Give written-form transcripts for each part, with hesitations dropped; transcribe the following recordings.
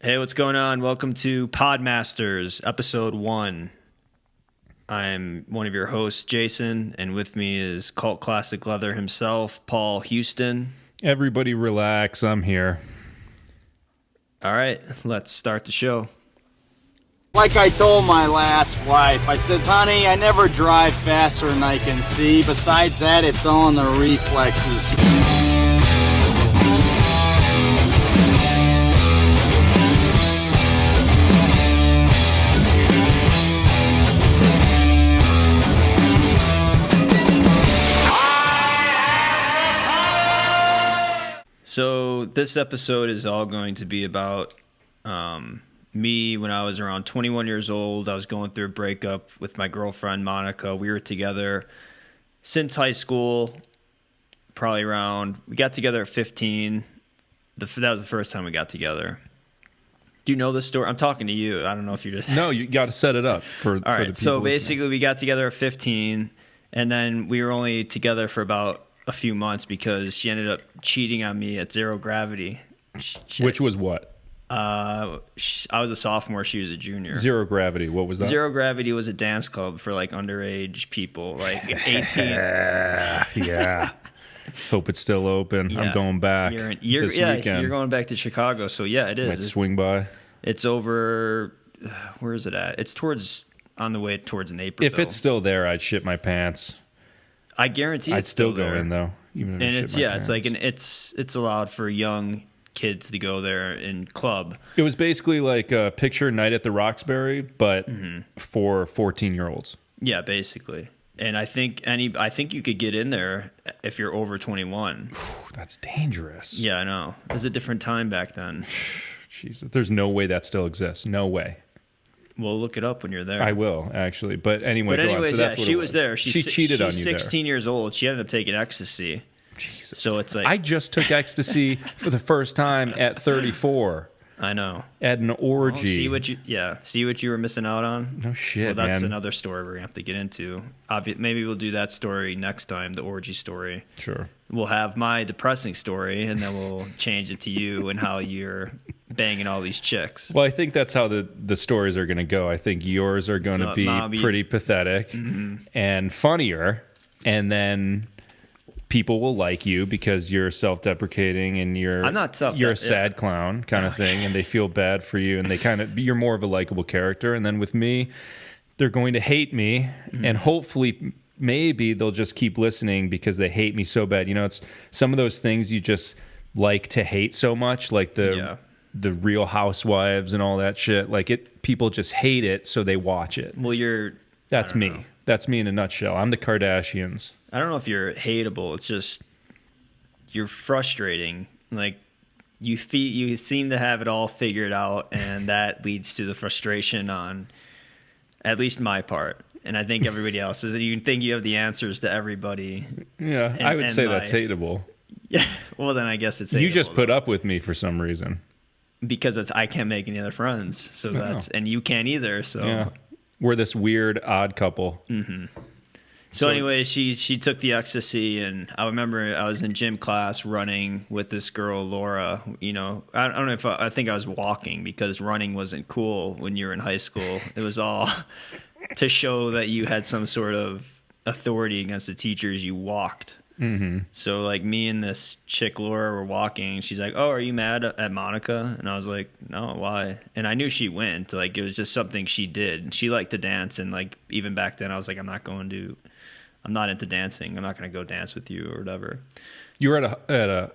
Hey, what's going on? Welcome to Podmasters, episode 1. I'm one of your hosts, Jason, and with me is Cult Classic Leather himself, Paul Houston. Everybody relax, I'm here. All right, let's start the show. Like I told my last wife, I says, honey, I never drive faster than I can see. Besides that, it's all in the reflexes. So this episode is all going to be about me when I was around 21 years old. I was going through a breakup with my girlfriend, Monica. We were together since high school, we got together at 15. That was the first time we got together. Do you know this story? I'm talking to you. I don't know if you just... No, you got to set it up for All right, the people so basically listening. we got together at 15, and then we were only together for about a few months because she ended up cheating on me at Zero Gravity. Which was what? I was a sophomore, she was a junior. Zero Gravity, what was that? Zero Gravity was a dance club for like underage people, like 18. Yeah. Hope it's still open. Yeah. I'm going back this weekend. You're going back to Chicago, so yeah, it is. Might swing by. It's over, where is it at? It's on the way towards Naperville. If it's still there, I'd shit my pants. I guarantee I'd it's still there. go in though, even if And I it's shit my yeah, pants. it's like it's allowed for young kids to go there in club. It was basically like a picture Night at the Roxbury, but for 14-year-olds. Yeah, basically. And I think you could get in there if you're over 21. That's dangerous. Yeah, I know. It was a different time back then. Jesus, there's no way that still exists. No way. We'll look it up when you're there. I will, actually. But anyway, But go on. anyways, So that's what she it was there. She cheated on you She's there. 16 years old. She ended up taking ecstasy. Jesus. So it's like I just took ecstasy for the first time at 34 I know. at an orgy. Well, see what you were missing out on. No shit, Well, that's man. another story we're gonna have to get into. Maybe we'll do that story next time, the orgy story. Sure. We'll have my depressing story, and then we'll change it to you and how you're banging all these chicks. Well, I think that's how the stories are going to go. I think yours are going to be pretty pathetic and funnier, and then people will like you because you're self-deprecating and I'm not you're a sad clown kind of thing, and they feel bad for you, and you're more of a likable character. And then with me, they're going to hate me, and hopefully maybe they'll just keep listening because they hate me so bad. You know, it's some of those things you just like to hate so much, like the Real Housewives and all that shit. Like people just hate it, so they watch it. Well, That's me. know. That's me in a nutshell. I'm the Kardashians. I don't know if you're hateable. It's just you're frustrating. Like you seem to have it all figured out, and that leads to the frustration on at least my part. And I think everybody else is. You think you have the answers to everybody. Yeah, I would say that's life. hateable. Yeah. Well, then I guess it's hateable. You just put up with me for some reason. Because I can't make any other friends. So and you can't either. So Yeah. We're this weird, odd couple. So anyway, she took the ecstasy, and I remember I was in gym class running with this girl, Laura. You know, I don't know if I think I was walking because running wasn't cool when you were in high school. It was all to show that you had some sort of authority against the teachers. You walked. So like me and this chick Laura were walking. She's like, "Oh, are you mad at Monica?" And I was like, "No, why?" And I knew she went. Like it was just something she did. She liked to dance, and like even back then, I was like, I'm not into dancing. I'm not going to go dance with you or whatever. You're at a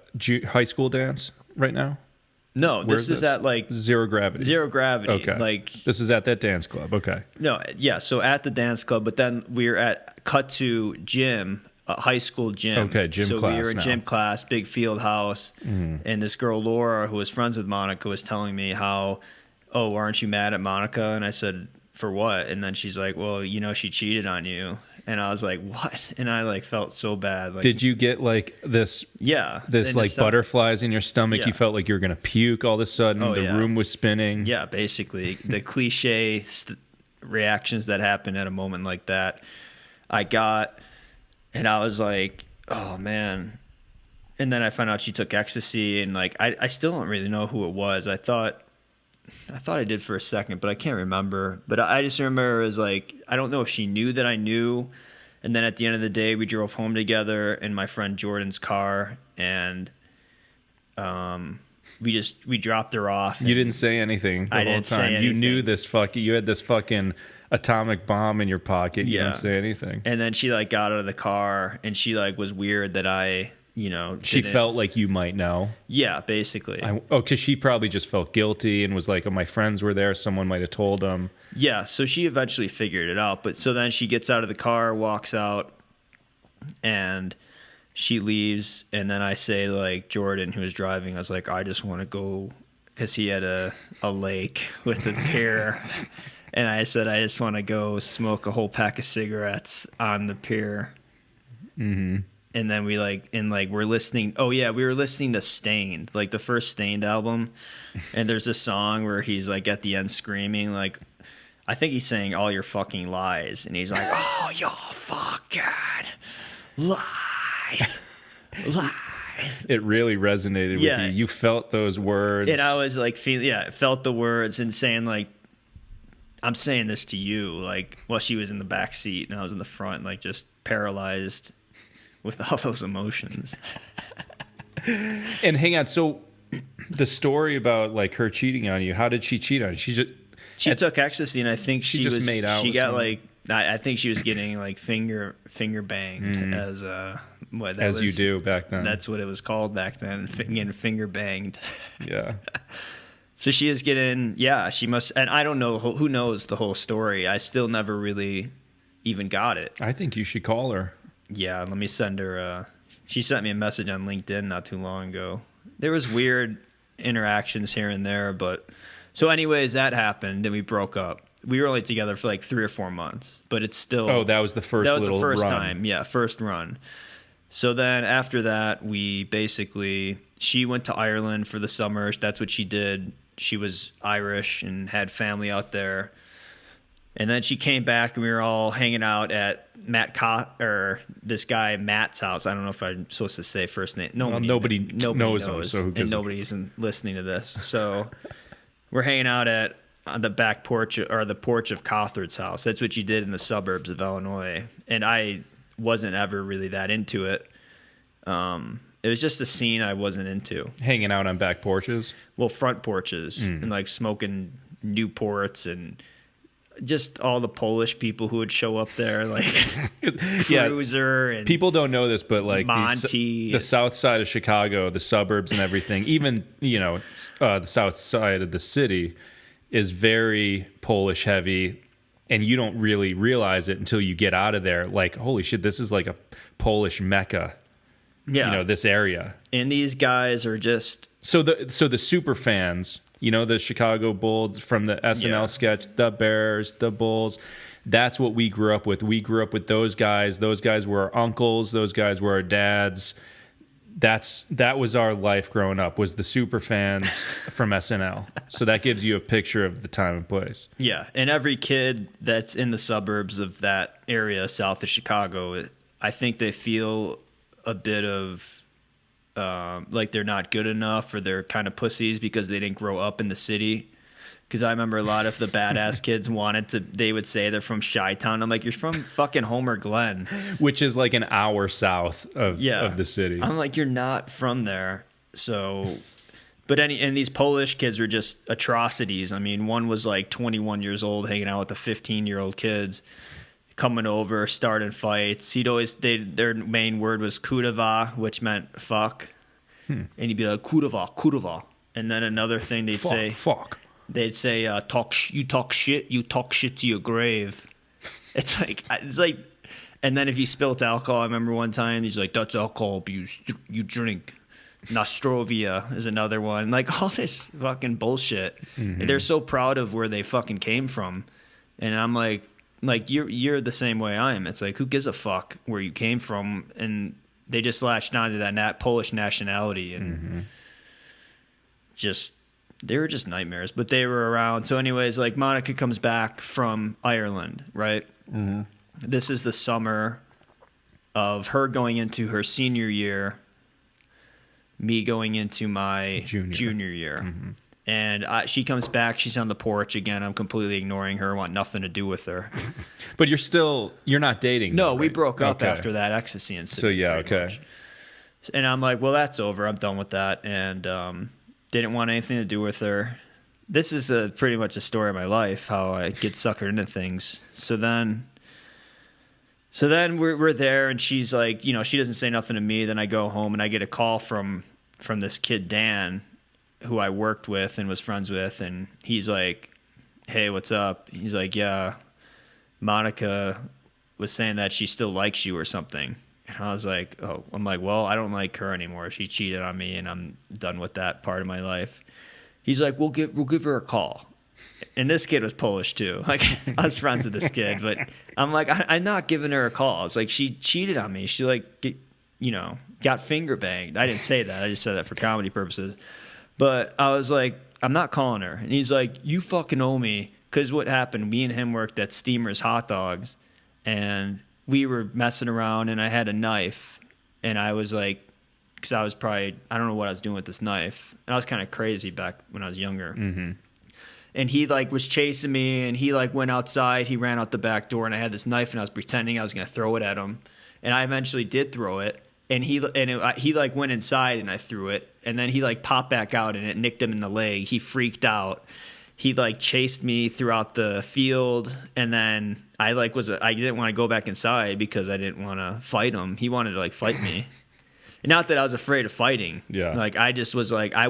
high school dance right now? No, this is at like Zero Gravity. Zero Gravity. Okay. Like This is at that dance club. Okay. no, yeah. So at the dance club, but then we were at cut to gym. A high school gym. Okay, gym so class we were in now. gym class, big field house, and this girl Laura, who was friends with Monica, was telling me how, "Oh, aren't you mad at Monica?" And I said, "For what?" And then she's like, "Well, you know, she cheated on you." And I was like, "What?" And I like felt so bad. Like, Did you get like this yeah, like and butterflies in your stomach? Yeah. You felt like you were going to puke all of a sudden. Oh, the yeah. room was spinning. Yeah, basically the cliche reactions that happen at a moment like that. I got, and I was like, "Oh man." And then I found out she took ecstasy, and like I still don't really know who it was. I thought I thought I did for a second, but I can't remember. But I just remember it was like, I don't know if she knew that I knew. And then at the end of the day, we drove home together in my friend Jordan's car, and we dropped her off. You didn't say anything the whole time. You knew you had this fucking atomic bomb in your pocket. You didn't say anything. And then she like got out of the car, and she like was weird that I, she felt like you might know. Yeah, basically. Because she probably just felt guilty and was like, oh, my friends were there. Someone might have told them. Yeah, so she eventually figured it out. But so then she gets out of the car, walks out, and she leaves. And then I say, like, Jordan, who was driving, I was like, I just want to go, because he had a lake with a pier. And I said, I just want to go smoke a whole pack of cigarettes on the pier. Mm-hmm. And then we we're listening. Oh yeah, we were listening to Stained, like the first Stained album. And there's a song where he's like at the end screaming, like, I think he's saying all your fucking lies. And he's like, oh, your fucking lies. Lies. It really resonated with you. You felt those words. And I was like, felt the words and saying like, I'm saying this to you. Like, well, she was in the back seat and I was in the front, like just paralyzed with all those emotions. And hang on, so the story about like her cheating on you, how did she cheat on you? She took ecstasy, and I think she just made out. She got someone. Like, I think she was getting like finger banged as you do back then. That's what it was called back then, getting finger banged. Yeah. So she is getting, she must, and I don't know who knows the whole story. I still never really even got it. I think you should call her. Yeah, let me send her. She sent me a message on LinkedIn not too long ago. There was weird interactions here and there, but so anyways, that happened and we broke up. We were only together for like 3 or 4 months, but it's still. Oh, that was the first. That was the first time. Yeah, first run. So then after that, she went to Ireland for the summer. That's what she did. She was Irish and had family out there. And then she came back, and we were all hanging out at this guy Matt's house. I don't know if I'm supposed to say first name. Nobody knows him, so and nobody's listening to this. So we're hanging out on the back porch or the porch of Cawthorne's house. That's what you did in the suburbs of Illinois. And I wasn't ever really that into it. It was just a scene I wasn't into. Hanging out on back porches? Well, front porches and like smoking Newports and just all the Polish people who would show up there, like Cruiser and people don't know this, but like Monty, the south side of Chicago, the suburbs and everything, even the south side of the city is very Polish heavy, and you don't really realize it until you get out of there. Like, holy shit, this is like a Polish mecca. Yeah, this area, and these guys are just so the super fans. The Chicago Bulls from the SNL sketch, the Bears, the Bulls. That's what we grew up with. We grew up with those guys. Those guys were our uncles. Those guys were our dads. That was our life growing up, was the super fans from SNL. So that gives you a picture of the time and place. Yeah, and every kid that's in the suburbs of that area south of Chicago, I think they feel a bit of like they're not good enough, or they're kind of pussies because they didn't grow up in the city. Because I remember a lot of the badass kids they would say they're from Chi-Town. I'm like, you're from fucking Homer Glen, which is like an hour south of the city. I'm like, you're not from there. So, and these Polish kids were just atrocities. I mean, one was like 21 years old, hanging out with the 15-year-old kids, coming over, starting fights. Their main word was kurwa, which meant fuck. And he'd be like, kurwa. And then another thing they'd say, fuck. They'd say, you talk shit to your grave. It's like, and then if you spilt alcohol, I remember one time, he's like, that's alcohol abuse, you drink. Nostrovia is another one. Like, all this fucking bullshit. Mm-hmm. They're so proud of where they fucking came from. And I'm like you're the same way I am. It's like, who gives a fuck where you came from? And they just latched onto that Polish nationality, and they were just nightmares. But they were around. So anyways, like, Monica comes back from Ireland, right? Mm-hmm. This is the summer of her going into her senior year, me going into my junior year. Mm-hmm. And she comes back. She's on the porch again. I'm completely ignoring her. Want nothing to do with her. But you're not dating. No, though, we right? broke up Okay. after that ecstasy incident. So yeah, pretty okay. much. And I'm like, well, that's over. I'm done with that. And didn't want anything to do with her. This is pretty much a story of my life, how I get suckered into things. So then we're there, and she's like, you know, she doesn't say nothing to me. Then I go home, and I get a call from this kid, Dan, who I worked with and was friends with. And he's like, hey, what's up? He's like, yeah, Monica was saying that she still likes you or something. And I was like, oh, I'm like, well, I don't like her anymore. She cheated on me, and I'm done with that part of my life. He's like, we'll give her a call. And this kid was Polish too. Like, I was friends with this kid, but I'm like, I'm not giving her a call. It's like, she cheated on me. She got finger banged. I didn't say that. I just said that for comedy purposes. But I was like, I'm not calling her. And he's like, you fucking owe me. Because what happened, me and him worked at Steamer's Hot Dogs, and we were messing around, and I had a knife, and I was like, because I was probably, I don't know what I was doing with this knife. And I was kind of crazy back when I was younger. Mm-hmm. And he like was chasing me, and he like went outside. He ran out the back door, and I had this knife, and I was pretending I was going to throw it at him. And I eventually did throw it. And he like went inside, and I threw it. And then he like popped back out, and it nicked him in the leg. He freaked out. He like chased me throughout the field. And then I didn't want to go back inside because I didn't want to fight him. He wanted to like fight me. Not that I was afraid of fighting. Yeah. Like, I just was like, I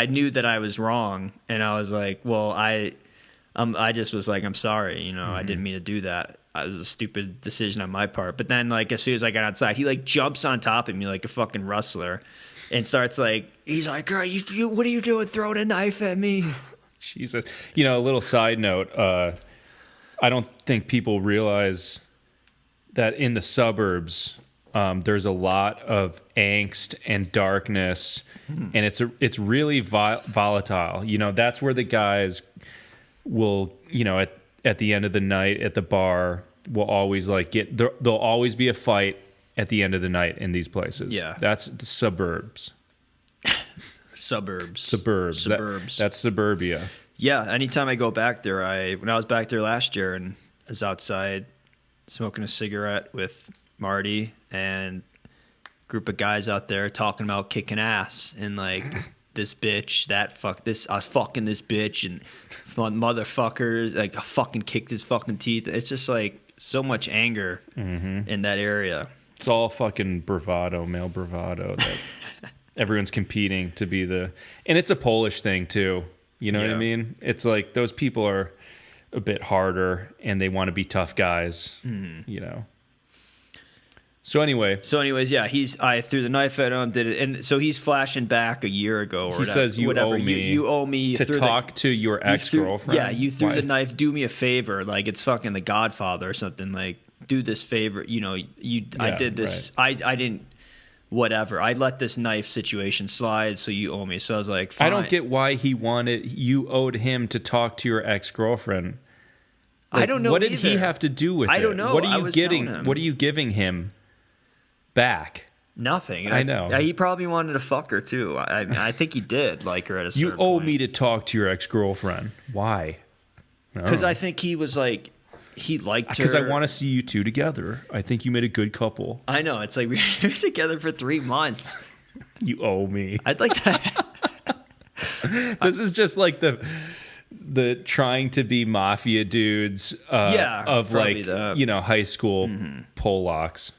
knew that I was wrong. And I was like, well, I just was like, I'm sorry. You know, I didn't mean to do that. It was a stupid decision on my part. But then, like, as soon as I got outside, he like jumps on top of me like a fucking wrestler and starts like, he's like, girl, you what are you doing throwing a knife at me? Jesus. You know, a little side note, I don't think people realize that in the suburbs, there's a lot of angst and darkness, and it's really volatile. You know, that's where the guys will, you know, at the end of the night at the bar will always like there'll always be a fight at the end of the night in these places. Yeah. That's the suburbs. Suburbs. That's suburbia. Yeah, anytime I go back there, when I was back there last year and I was outside smoking a cigarette with Marty and a group of guys out there talking about kicking ass and like this bitch, I was fucking this bitch and motherfuckers, like I fucking kicked his fucking teeth. It's just like so much anger in that area. It's all fucking bravado, male bravado that everyone's competing to be and it's a Polish thing too. You know what I mean? It's like those people are a bit harder and they want to be tough guys, you know? So anyways, yeah, I threw the knife at him, did it, and so he's flashing back a year ago. Or he says you whatever. owe me. You owe me to talk to your ex-girlfriend. Yeah, you threw the knife. Do me a favor, like it's fucking The Godfather or something. Like, do this favor. You know, I did this. Right. I didn't. Whatever. I let this knife situation slide, so you owe me. So I was like, fine. I don't get why you owed him to talk to your ex-girlfriend. Like, I don't know. What did either. he have to do with it? I don't know. What are you getting? What are you giving him back? Nothing. I know. He probably wanted to fuck her too. I think he did like her at a certain point. You owe point. me to talk to your ex-girlfriend. Why? Because I think he was like, he liked her. Because I want to see you two together. I think you made a good couple. I know. It's like we were together for 3 months. You owe me. I'd like to. This is just like the trying to be mafia dudes of like that. You know, high school Polacks.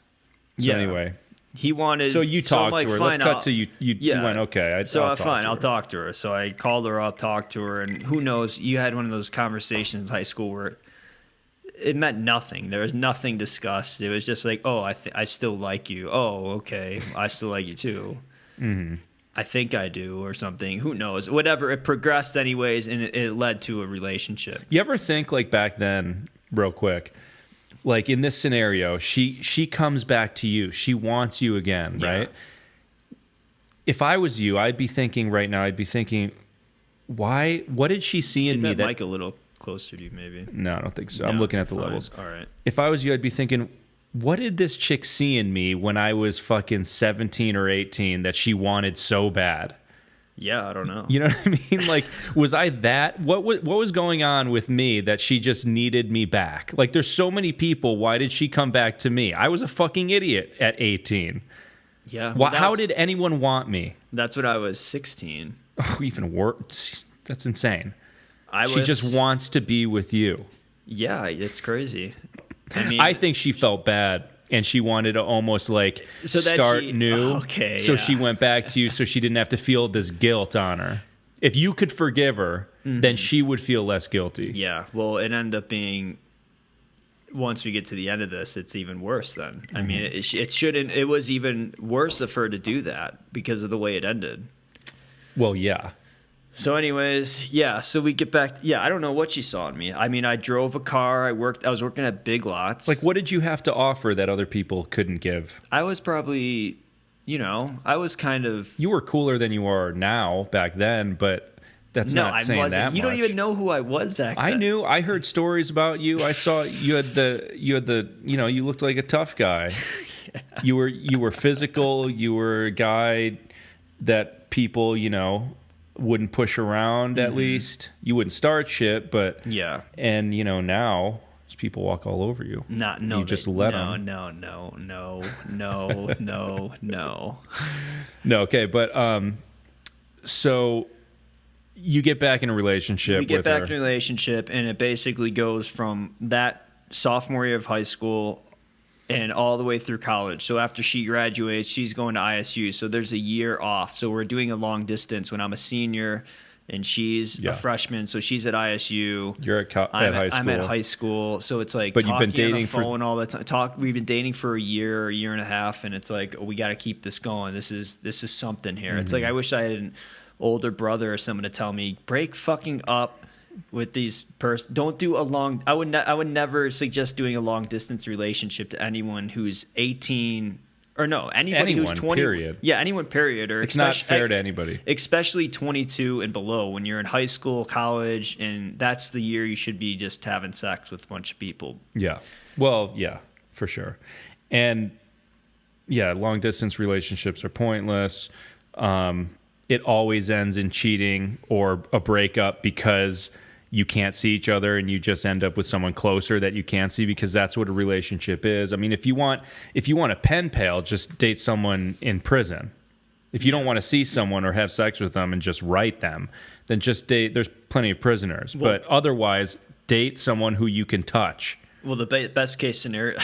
So anyway, he wanted. So you talked to her. Let's cut to you. You went okay. I'll talk to her. So I called her up, talked to her, and who knows? You had one of those conversations in high school where it meant nothing. There was nothing discussed. It was just like, oh, I still like you. Oh, okay, I still like you too. I think I do, or something. Who knows? Whatever. It progressed anyways, and it led to a relationship. You ever think like back then, real quick, like in this scenario, she comes back to you. She wants you again, right? If I was you, I'd be thinking right now, why? What did she see in me that mic a little closer to you, maybe? No, I don't think so. I'm looking at the levels. All right. If I was you, I'd be thinking, what did this chick see in me when I was fucking 17 or 18 that she wanted so bad? Yeah, I don't know. You know what I mean? Like, was I that? What was going on with me that she just needed me back? Like, there's so many people. Why did she come back to me? I was a fucking idiot at 18. Yeah. How did anyone want me? That's what I was 16. Oh, even worse. That's insane. She was just wants to be with you. Yeah, it's crazy. I mean, I think she felt bad. And she wanted to almost like start new. Okay. So she went back to you so she didn't have to feel this guilt on her. If you could forgive her, then she would feel less guilty. Yeah. Well, it ended up being, once we get to the end of this, it's even worse then. I mean, it shouldn't, it was even worse of her to do that because of the way it ended. Well, yeah. So anyways, yeah, so we get back. Yeah, I don't know what she saw in me. I mean, I drove a car. I was working at Big Lots. Like, what did you have to offer that other people couldn't give? I was probably, I was kind of. You were cooler than you are now back then, but that's not saying that much. You don't even know who I was back then. I knew. I heard stories about you. I saw you had the, you looked like a tough guy. Yeah. You were physical. You were a guy that people, wouldn't push around. At least you wouldn't start shit, but yeah. And now people walk all over you. No, you just let them. No. No, okay, but so you get back in a relationship. We get with back her. in a relationship, and it basically goes from that sophomore year of high school and all the way through college. So after she graduates, she's going to ISU. So there's a year off. So we're doing a long distance when I'm a senior and she's a freshman. So she's at ISU. You're at high school. I'm at high school. So it's like, but you've been dating on the phone all the time. We've been dating for a year and a half, and it's like, we got to keep this going. This is something here. It's like, I wish I had an older brother or someone to tell me, break fucking up with these don't do a long. I would never suggest doing a long distance relationship to anyone who's 18 or no, anybody who's 20. Period. Yeah, anyone. Period. Or it's not fair to anybody, especially 22 and below. When you're in high school, college, and that's the year you should be just having sex with a bunch of people. Yeah. Well, yeah, for sure. And yeah, long distance relationships are pointless. It always ends in cheating or a breakup because you can't see each other and you just end up with someone closer that you can't see, because that's what a relationship is. I mean, if you want a pen pal, just date someone in prison. If you don't want to see someone or have sex with them and just write them, then just date. There's plenty of prisoners. But otherwise, date someone who you can touch. Well, the best case scenario...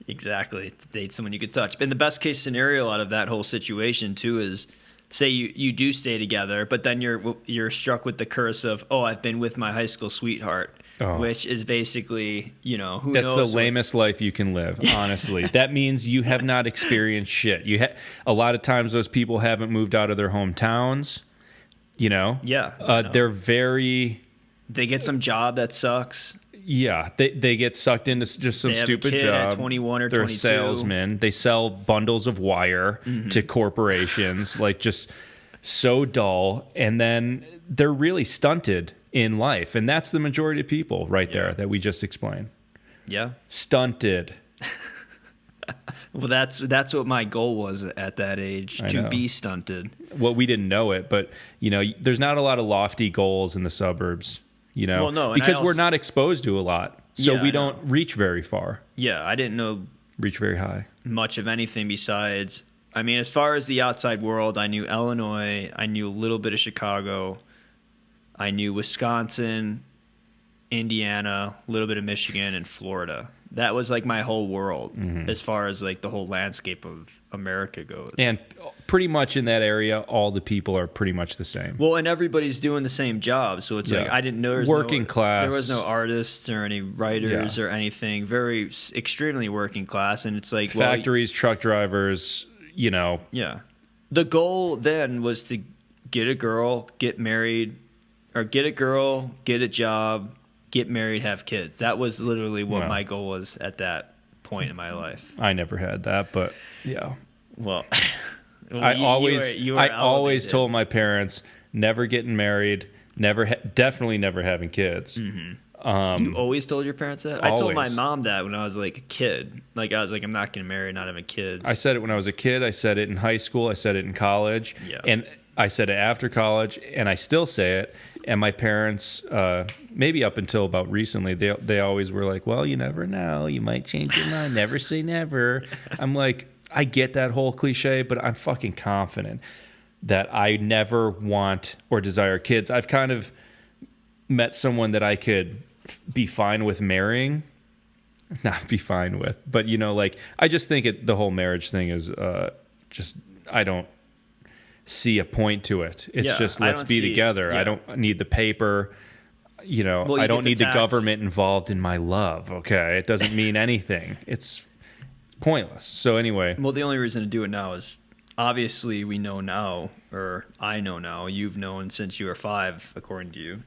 Exactly. Date someone you could touch. And the best case scenario out of that whole situation, too, is... say you do stay together, but then you're struck with the curse of, I've been with my high school sweetheart, which is basically, who That's knows. That's the lamest life you can live, honestly. That means you have not experienced shit. A lot of times those people haven't moved out of their hometowns, Yeah. They're very... They get some job that sucks. Yeah, they get sucked into just some stupid job. At 21 or They're 22. a salesman. They sell bundles of wire to corporations, like just so dull. And then they're really stunted in life. And that's the majority of people right there that we just explained. Yeah. Stunted. Well, that's what my goal was at that age, to be stunted. Well, we didn't know it, but, there's not a lot of lofty goals in the suburbs. Well, no, because we're not exposed to a lot, so we don't reach very far. Yeah, I didn't know reach very high much of anything besides. I mean, as far as the outside world, I knew Illinois, I knew a little bit of Chicago, I knew Wisconsin, Indiana, a little bit of Michigan, and Florida. That was like my whole world as far as like the whole landscape of America goes. And pretty much in that area, all the people are pretty much the same. Well, and everybody's doing the same job. So it's like, I didn't know working class. There was no artists or any writers or anything. Very extremely working class. And it's like factories, truck drivers, Yeah. The goal then was to get a girl, get married, or get a girl, get a job, get married, have kids. That was literally what my goal was at that point in my life. I never had that, but yeah. Well, I always told my parents, never getting married, definitely never having kids. Mm-hmm. You always told your parents that? Always. I told my mom that when I was like a kid. Like I was like, I'm not getting married, not having kids. I said it when I was a kid. I said it in high school. I said it in college. Yeah. And I said it after college, and I still say it. And my parents, maybe up until about recently, they always were like, well, you never know. You might change your mind. Never say never. I'm like, I get that whole cliche, but I'm fucking confident that I never want or desire kids. I've kind of met someone that I could be fine with marrying. Not be fine with. But, you know, like, I just think the whole marriage thing is just, I don't see a point to it. It's just, let's be together. I don't need the paper. You know, Well, I don't need the tax. government involved in my love. Okay. It doesn't mean anything. It's pointless. So anyway. Well, the only reason to do it now is obviously we know now, or I know now, you've known since you were 5, according to you,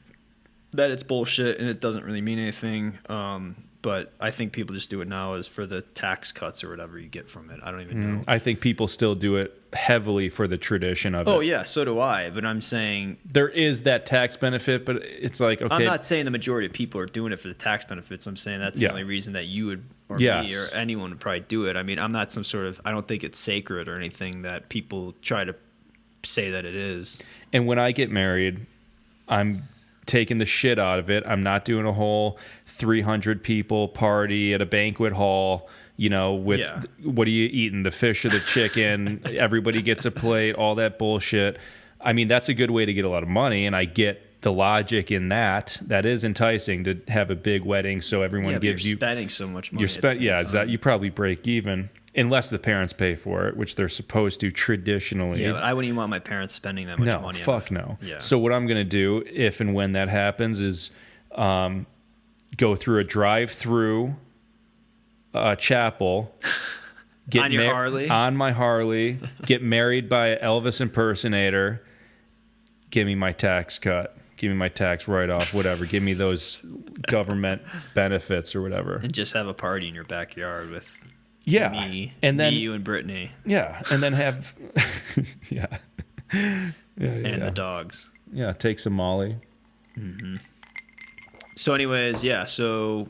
that it's bullshit and it doesn't really mean anything. But I think people just do it now is for the tax cuts or whatever you get from it. I don't even know. I think people still do it heavily for the tradition of it. Oh, yeah, so do I. But I'm saying... There is that tax benefit, but it's like, okay. I'm not saying the majority of people are doing it for the tax benefits. I'm saying that's the only reason that you would, or me, or anyone would probably do it. I mean, I'm not some sort of... I don't think it's sacred or anything that people try to say that it is. And when I get married, I'm taking the shit out of it. I'm not doing a whole 300 people party at a banquet hall, you know, with what are you eating? The fish or the chicken? Everybody gets a plate, all that bullshit. I mean, that's a good way to get a lot of money, and I get the logic in that. That is enticing to have a big wedding so everyone gives you... spending so much money. Is that you probably break even, unless the parents pay for it, which they're supposed to traditionally. Yeah, but I wouldn't even want my parents spending that much money. No, fuck no. Yeah. So what I'm going to do, if and when that happens, is go through a drive-through chapel. On your Harley? On my Harley. Get married by an Elvis impersonator. Give me my tax cut. Give me my tax write-off, whatever. Give me those government benefits or whatever. And just have a party in your backyard with... me, and then you and Brittany. Yeah, and then have and the dogs. Yeah, take some Molly. Mm-hmm. So, anyways, so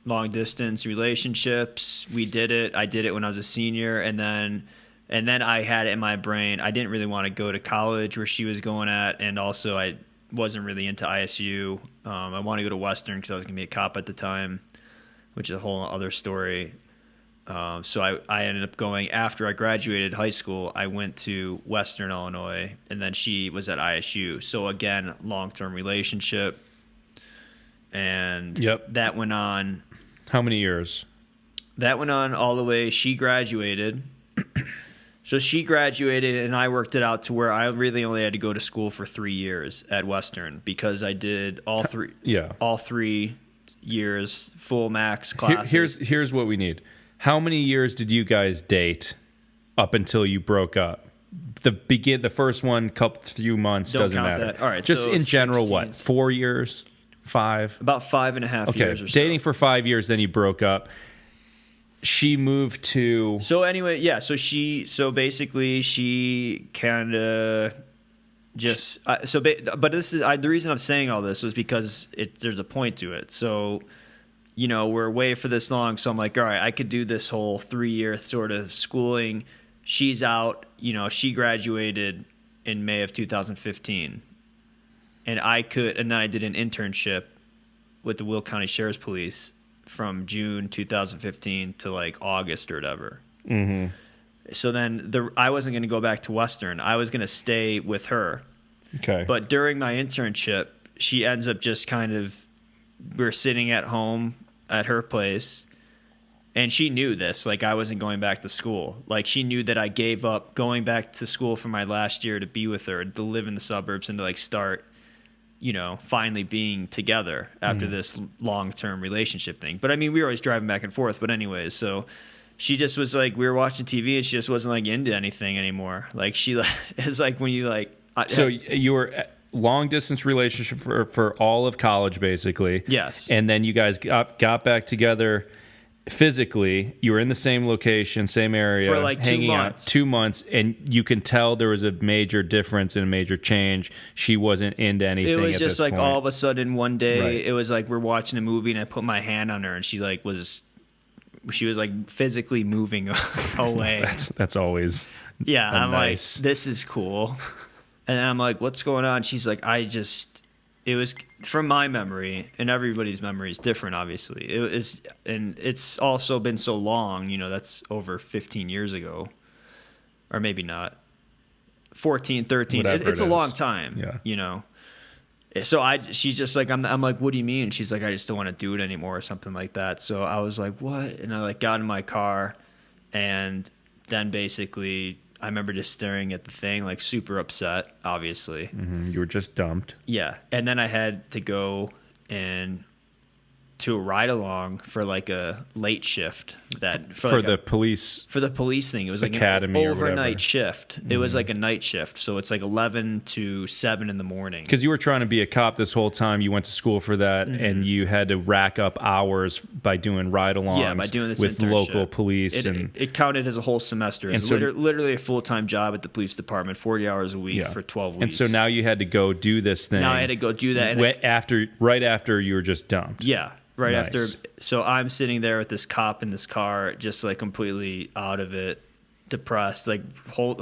long distance relationships. We did it. I did it when I was a senior, and then I had it in my brain. I didn't really want to go to college where she was going at, and also I wasn't really into ISU. I wanted to go to Western because I was going to be a cop at the time, which is a whole other story. So I ended up going, after I graduated high school, I went to Western Illinois, and then she was at ISU. So again, long-term relationship. And that went on. How many years? That went on all the way. She graduated. So she graduated, and I worked it out to where I really only had to go to school for 3 years at Western because I did all three years, full max classes. Here's what we need. How many years did you guys date up until you broke up? The first one, few months, doesn't matter. That. All right, just so in general, 16, what? 4 years? 5? About 5.5 years or so. Dating for 5 years, then you broke up. She moved to... So anyway, so basically she kind of just... but this is... the reason I'm saying all this is because there's a point to it. So... You know, we're away for this long, so I'm like, all right, I could do this whole 3-year sort of schooling. She's out, you know, she graduated in May of 2015. And then I did an internship with the Will County Sheriff's Police from June 2015 to like August or whatever. Mm-hmm. So then I wasn't going to go back to Western. I was going to stay with her. Okay. But during my internship, she ends up just kind of, we're sitting at home at her place, and she knew this, like I wasn't going back to school. Like she knew that I gave up going back to school for my last year to be with her, to live in the suburbs and to like start, you know, finally being together after this long-term relationship thing. But I mean, we were always driving back and forth, but anyways, so she just was like, we were watching TV and she just wasn't like into anything anymore. Like it's like when you like... So you were... long distance relationship for all of college, basically. Yes. And then you guys got back together physically. You were in the same location, same area, for like 2 months. 2 months, and you can tell there was a major difference and a major change. She wasn't into anything. It was just like point. all of a sudden one day, right. It was like we're watching a movie and I put my hand on her and she was like physically moving away. That's always I'm nice. like, this is cool. And I'm like, what's going on? She's like, it was from my memory, and everybody's memory is different, obviously. It is, and it's also been so long, that's over 15 years ago, or maybe not, 14, 13. It's a long time, So she's just like, I'm like, what do you mean? She's like, I just don't want to do it anymore or something like that. So I was like, what? And I like got in my car, and then basically I remember just staring at the thing, like super upset, obviously. Mm-hmm. You were just dumped. Yeah. And then I had to go to a ride along for like a late shift for the police thing. It was like academy an overnight shift. It was like a night shift. So it's like 11 to 7 in the morning. Because you were trying to be a cop this whole time. You went to school for that, and you had to rack up hours by doing ride-alongs. Yeah, by doing this with internship. local police. It counted as a whole semester. It's literally a full-time job at the police department, 40 hours a week for 12 weeks. And so now you had to go do this thing. Now I had to go do that. Right after you were just dumped. Yeah. Right after, so I'm sitting there with this cop in this car, just like completely out of it, depressed, like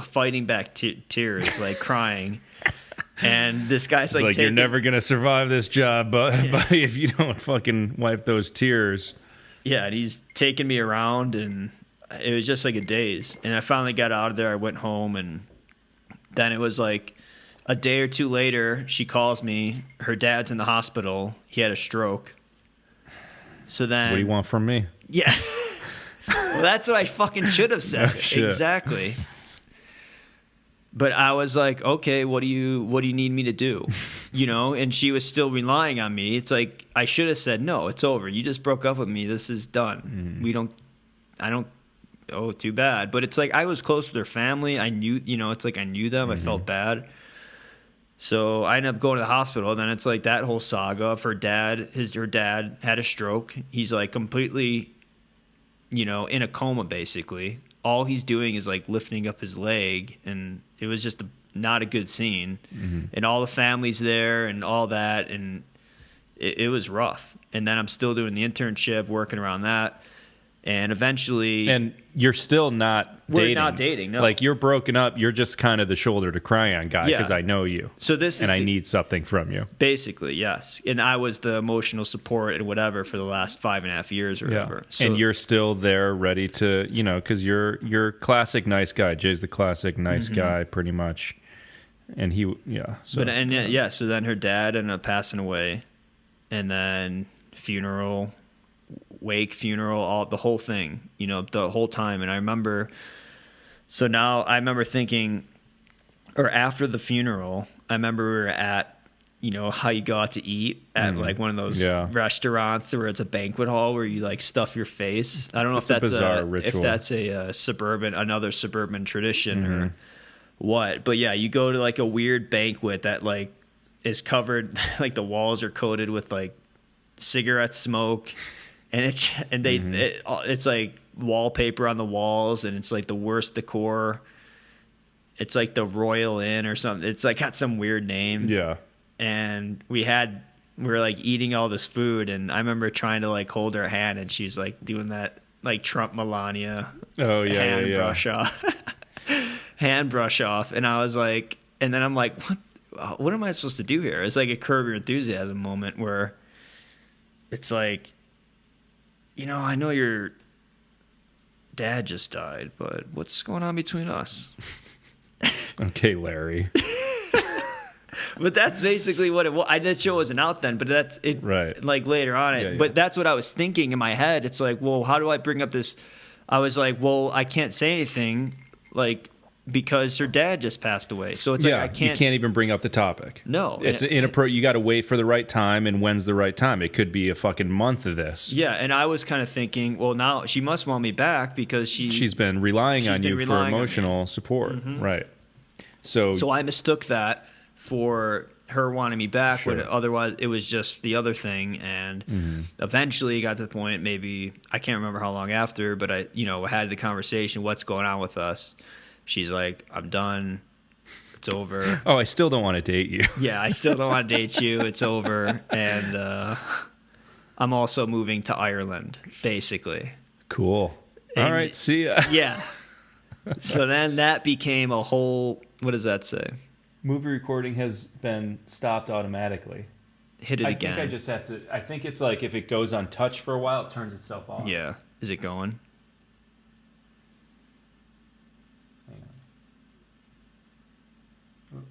fighting back tears, like crying. And this guy's like, you're never gonna survive this job, buddy, if you don't fucking wipe those tears. Yeah, and he's taking me around, and it was just like a daze. And I finally got out of there. I went home, and then it was like a day or two later, she calls me. Her dad's in the hospital. He had a stroke. So then, what do you want from me? Yeah. Well, that's what I fucking should have said. Exactly. But I was like, okay, what do you need me to do? And she was still relying on me. It's like, I should have said, no, it's over. You just broke up with me. This is done. Too bad. But it's like, I was close with her family. I knew, it's like I knew them. I felt bad. So I ended up going to the hospital. Then it's like that whole saga of her dad. Her dad had a stroke. He's like completely, in a coma basically. All he's doing is like lifting up his leg, and it was just not a good scene. Mm-hmm. And all the family's there and all that, and it was rough. And then I'm still doing the internship, working around that. And eventually... And you're still not dating. We're not dating, no. Like, you're broken up. You're just kind of the shoulder to cry on guy because I know you. So this is I need something from you. Basically, yes. And I was the emotional support and whatever for the last 5.5 years or whatever. So, and you're still there ready to, because you're classic nice guy. Jay's the classic nice guy pretty much. And he, So, so then her dad ended up passing away. And then funeral... wake, funeral, the whole thing, the whole time. And I remember thinking, or after the funeral, I remember we were at, how you go out to eat at like one of those restaurants where it's a banquet hall where you like stuff your face. I don't know if that's another suburban tradition or what, but yeah, you go to like a weird banquet that like is covered, like the walls are coated with like cigarette smoke. And it's like wallpaper on the walls, and it's like the worst decor. It's like the Royal Inn or something. It's like got some weird name. Yeah. And we were like eating all this food, and I remember trying to like hold her hand, and she's like doing that like Trump Melania. Brush off, hand brush off, and I was like, and then I'm like, what am I supposed to do here? It's like a Curb Your Enthusiasm moment where it's like, I know your dad just died, but what's going on between us? Okay, Larry. But that's basically what it was. That show wasn't out then, but that's it. Right. Like later on, but that's what I was thinking in my head. It's like, well, how do I bring up this? I was like, well, I can't say anything, like, because her dad just passed away. So it's like I can't. You can't even bring up the topic. No, it's you got to wait for the right time, and when's the right time? It could be a fucking month of this. Yeah, and I was kind of thinking, well, now she must want me back because she's been relying on you for emotional support, right? So I mistook that for her wanting me back, but otherwise it was just the other thing. And eventually got to the point, maybe I can't remember how long after, but I had the conversation, what's going on with us? She's like, I'm done. It's over. Oh, I still don't want to date you. Yeah, I still don't want to date you. It's over. And I'm also moving to Ireland, basically. Cool. All right, see ya. Yeah. So then that became a whole, what does that say? Movie recording has been stopped automatically. Hit it I again. think I just have to. I think it's like if it goes untouched for a while, it turns itself off. Yeah. Is it going? Hang on.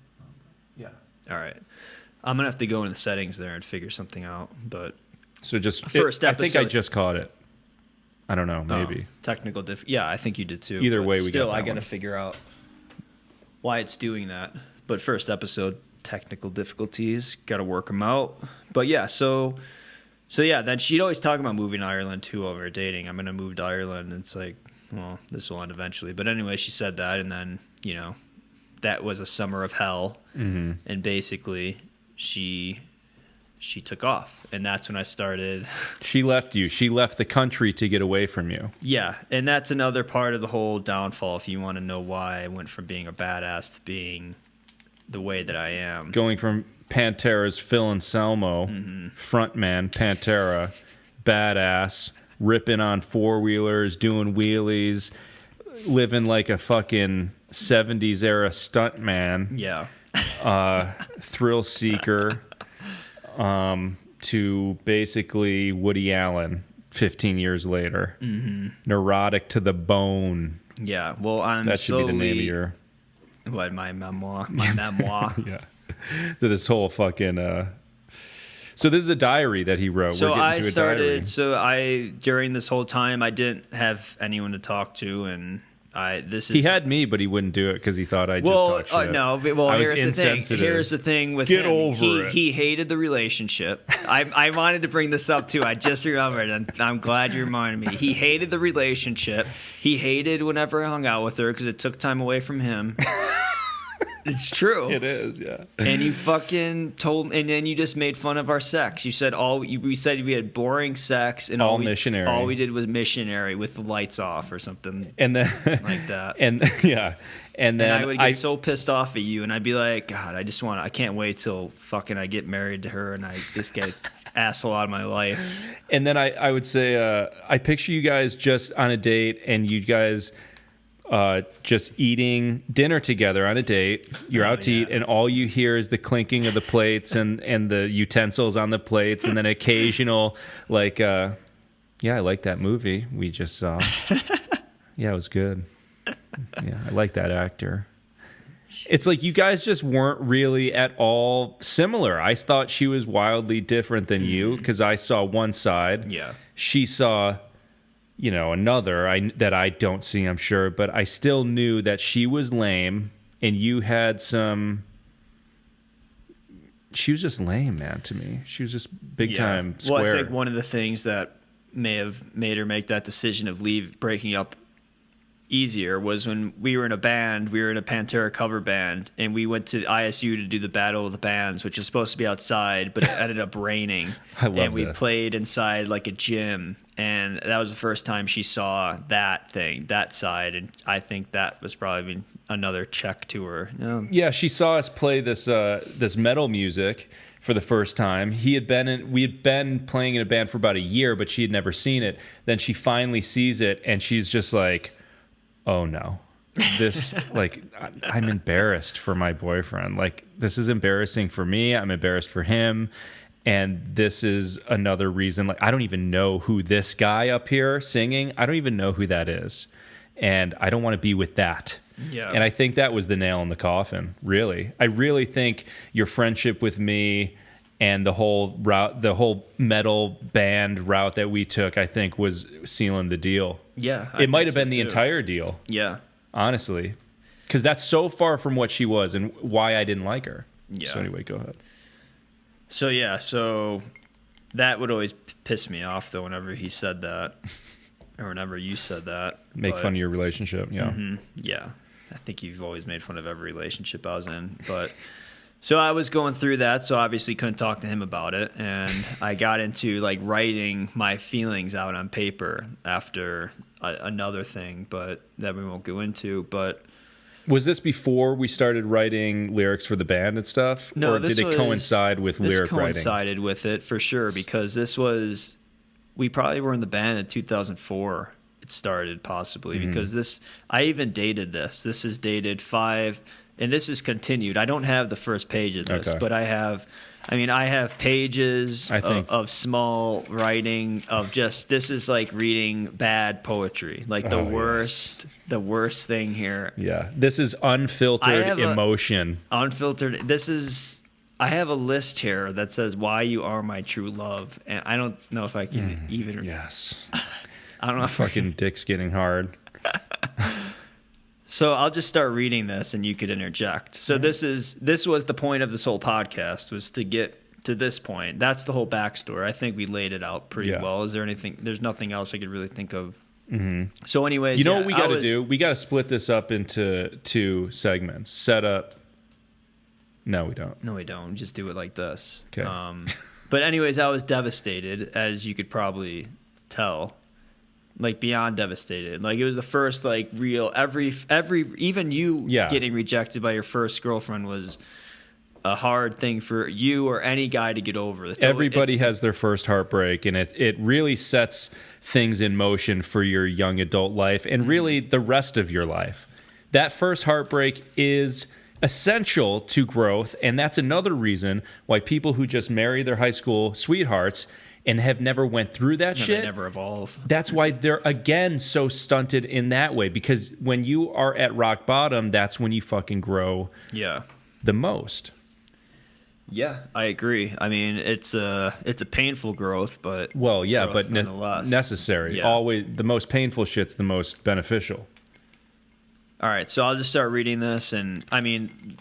Yeah. All right. I'm going to have to go into the settings there and figure something out. But So just First I think I episode- just caught it. I don't know. Maybe. Technical yeah, I think you did too. Either but way, we still, got that I got to one. figure out why it's doing that. But first episode, technical difficulties, got to work them out. But yeah, so yeah, then she'd always talk about moving to Ireland too over dating. I'm going to move to Ireland. And it's like, well, this will end eventually. But anyway, she said that, and then, you know, that was a summer of hell. Mm-hmm. And basically, she took off, and that's when I started. She left you. She left the country to get away from you. Yeah, and that's another part of the whole downfall. If you want to know why I went from being a badass to being the way that I am. Going from Pantera's Phil Anselmo, frontman Pantera, badass, ripping on four-wheelers, doing wheelies, living like a fucking 70s era stuntman, Yeah, thrill seeker, to basically Woody Allen 15 years later. Neurotic to the bone. yeah. Well, I'm That should be the name of your... what, my memoir. My memoir. Yeah. To this whole fucking... So this is a diary that he wrote. So We're getting I to a started. diary. So during this whole time, I didn't have anyone to talk to, and He had me, but he wouldn't do it because he thought I just well, talked shit. no. Well, I was here's the thing. insensitive. Here's the thing with Get him. over it. He hated the relationship. I wanted to bring this up too. I just remembered, and I'm glad you reminded me. He hated the relationship. He hated whenever I hung out with her because it took time away from him. It's true. It is, yeah. And you fucking told, and then you just made fun of our sex. You said we said we had boring sex, and All missionary. All we did was missionary with the lights off or something And then like that. and yeah, and then And I would get so pissed off at you, and I'd be like, God, I can't wait till fucking I get married to her, and I just get asshole out of my life. and then I would say I picture you guys just on a date, and you guys just eating dinner together on a date. You're out to eat, and all you hear is the clinking of the plates and the utensils on the plates, and then occasional like, yeah, I like that movie we just saw. Yeah, it was good. Yeah, I like that actor. It's like you guys just weren't really at all similar. I thought she was wildly different than you because I saw one side. Yeah. She saw, you know, another that I don't see, I'm sure, but I still knew that she was lame and you had some. She was just lame, man, to me. She was just big time square. Well, I think one of the things that may have made her make that decision of breaking up easier was when we were in a band. We were in a Pantera cover band, and we went to ISU to do the Battle of the Bands, which is supposed to be outside, but it ended up raining. I love And we this. played inside like a gym, and that was the first time she saw that side, and I think that was probably another check to her. Yeah, she saw us play this metal music for the first time. We had been playing in a band for about a year, but she had never seen it. Then she finally sees it, and she's just like, oh no, this, like, I'm embarrassed for my boyfriend. Like, this is embarrassing for me. I'm embarrassed for him. And this is another reason, like, I don't even know who this guy up here singing, I don't even know who that is. And I don't want to be with that. Yeah. And I think that was the nail in the coffin, really. I really think your friendship with me and the whole route, the whole metal band route that we took, I think was sealing the deal. Yeah. It might have been the entire deal, Yeah. honestly, because that's so far from what she was and why I didn't like her. Yeah. So anyway, go ahead. So that would always piss me off, though, whenever he said that, or whenever you said that. Make fun of your relationship, yeah. Yeah. I think you've always made fun of every relationship I was in. But so I was going through that, so obviously couldn't talk to him about it. And I got into like writing my feelings out on paper after another thing, but that we won't go into. But Was this before we started writing lyrics for the band and stuff? no, or did it coincide with lyric This writing? coincided with it for sure, because we probably were in the band in 2004. It started possibly because I even dated this. This is dated and this is continued. I don't have the first page of this, Okay. but I have pages of small writing of just, this is like reading bad poetry, like the worst thing here. Yeah. This is unfiltered emotion. Unfiltered. I have a list here that says why you are my true love, and I don't know if I can even. Yes. I don't know if Fucking dick's getting hard. So I'll just start reading this, and you could interject. So this was the point of this whole podcast, was to get to this point. That's the whole backstory. I think we laid it out pretty well. Is there anything? There's nothing else I could really think of. Mm-hmm. So, anyways, you know what we got to do? We got to split this up into 2 segments. Set up. No, we don't. No, we don't. Just do it like this. Okay. But anyways, I was devastated, as you could probably tell. Like beyond devastated. Like it was the first like real every even you getting rejected by your first girlfriend was a hard thing for you or any guy to get over. Everybody has their first heartbreak, and it really sets things in motion for your young adult life and really the rest of your life. That first heartbreak is essential to growth, and that's another reason why people who just marry their high school sweethearts and have never went through that shit, they never evolve. That's why they're, again, so stunted in that way. Because when you are at rock bottom, that's when you fucking grow the most. Yeah, I agree. I mean, it's a painful growth, but... Well, yeah, but necessary. Yeah. Always, the most painful shit's the most beneficial. All right, so I'll just start reading this, and I mean...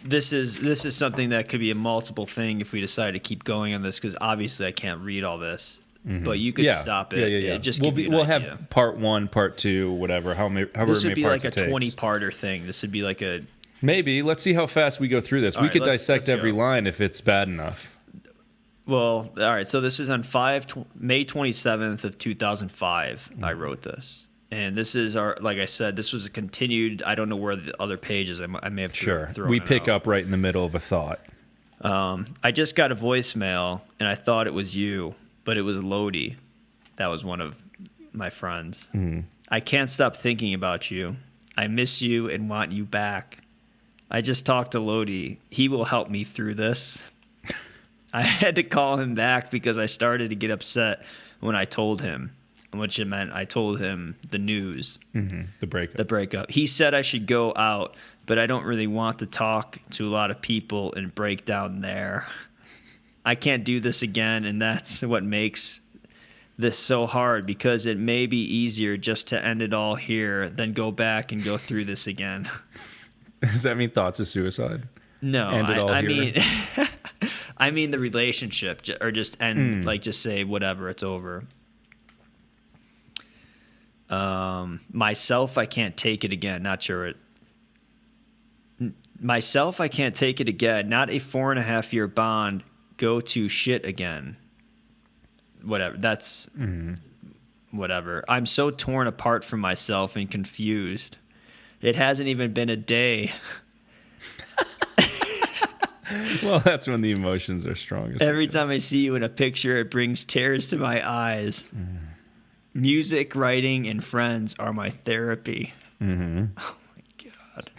This is something that could be a multiple thing if we decide to keep going on this, because obviously I can't read all this, but you could stop it. Yeah. Just we'll have part 1, part 2, whatever. However this would many be parts like a 20-parter thing. This would be like a maybe. Let's see how fast we go through this. We could dissect every line if it's bad enough. Well, all right. So this is on May 27th of 2005. I wrote this. And this is like I said, this was a continued, I don't know where the other pages, I may have thrown we it pick out. up right in the middle of a thought. I just got a voicemail, and I thought it was you, but it was Lodi. That was one of my friends. I can't stop thinking about you. I miss you and want you back. I just talked to Lodi. He will help me through this. I had to call him back because I started to get upset when I told him. Which it meant I told him the news. The breakup. He said I should go out, but I don't really want to talk to a lot of people and break down there. I can't do this again, and that's what makes this so hard, because it may be easier just to end it all here than go back and go through this again. Does that mean thoughts of suicide? No, End it all I here? mean, I mean the relationship, or just end, like just say whatever, it's over. Myself, I can't take it again. Not sure it. Myself, I can't take it again. Not a 4.5-year bond. Go to shit again. Whatever. That's whatever. I'm so torn apart from myself and confused. It hasn't even been a day. Well, that's when the emotions are strongest. Every time I see you in a picture, it brings tears to my eyes. Music, writing, and friends are my therapy. Oh my God.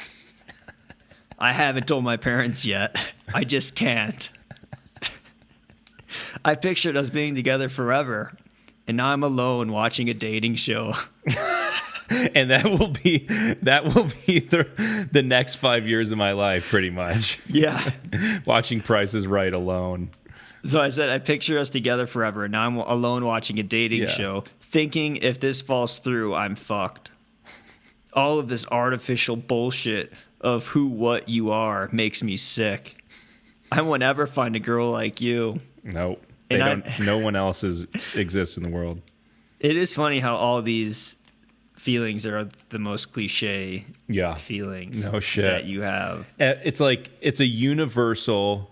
I haven't told my parents yet. I just can't. I pictured us being together forever, and now I'm alone watching a dating show. And that will be the next 5 years of my life, pretty much. Yeah. Watching Price is Right alone. So I said, I picture us together forever, and now I'm alone watching a dating show, thinking if this falls through, I'm fucked. All of this artificial bullshit of who, what you are makes me sick. I won't ever find a girl like you. Nope. And no one else exists in the world. It is funny how all these feelings are the most cliche feelings that you have. It's like it's a universal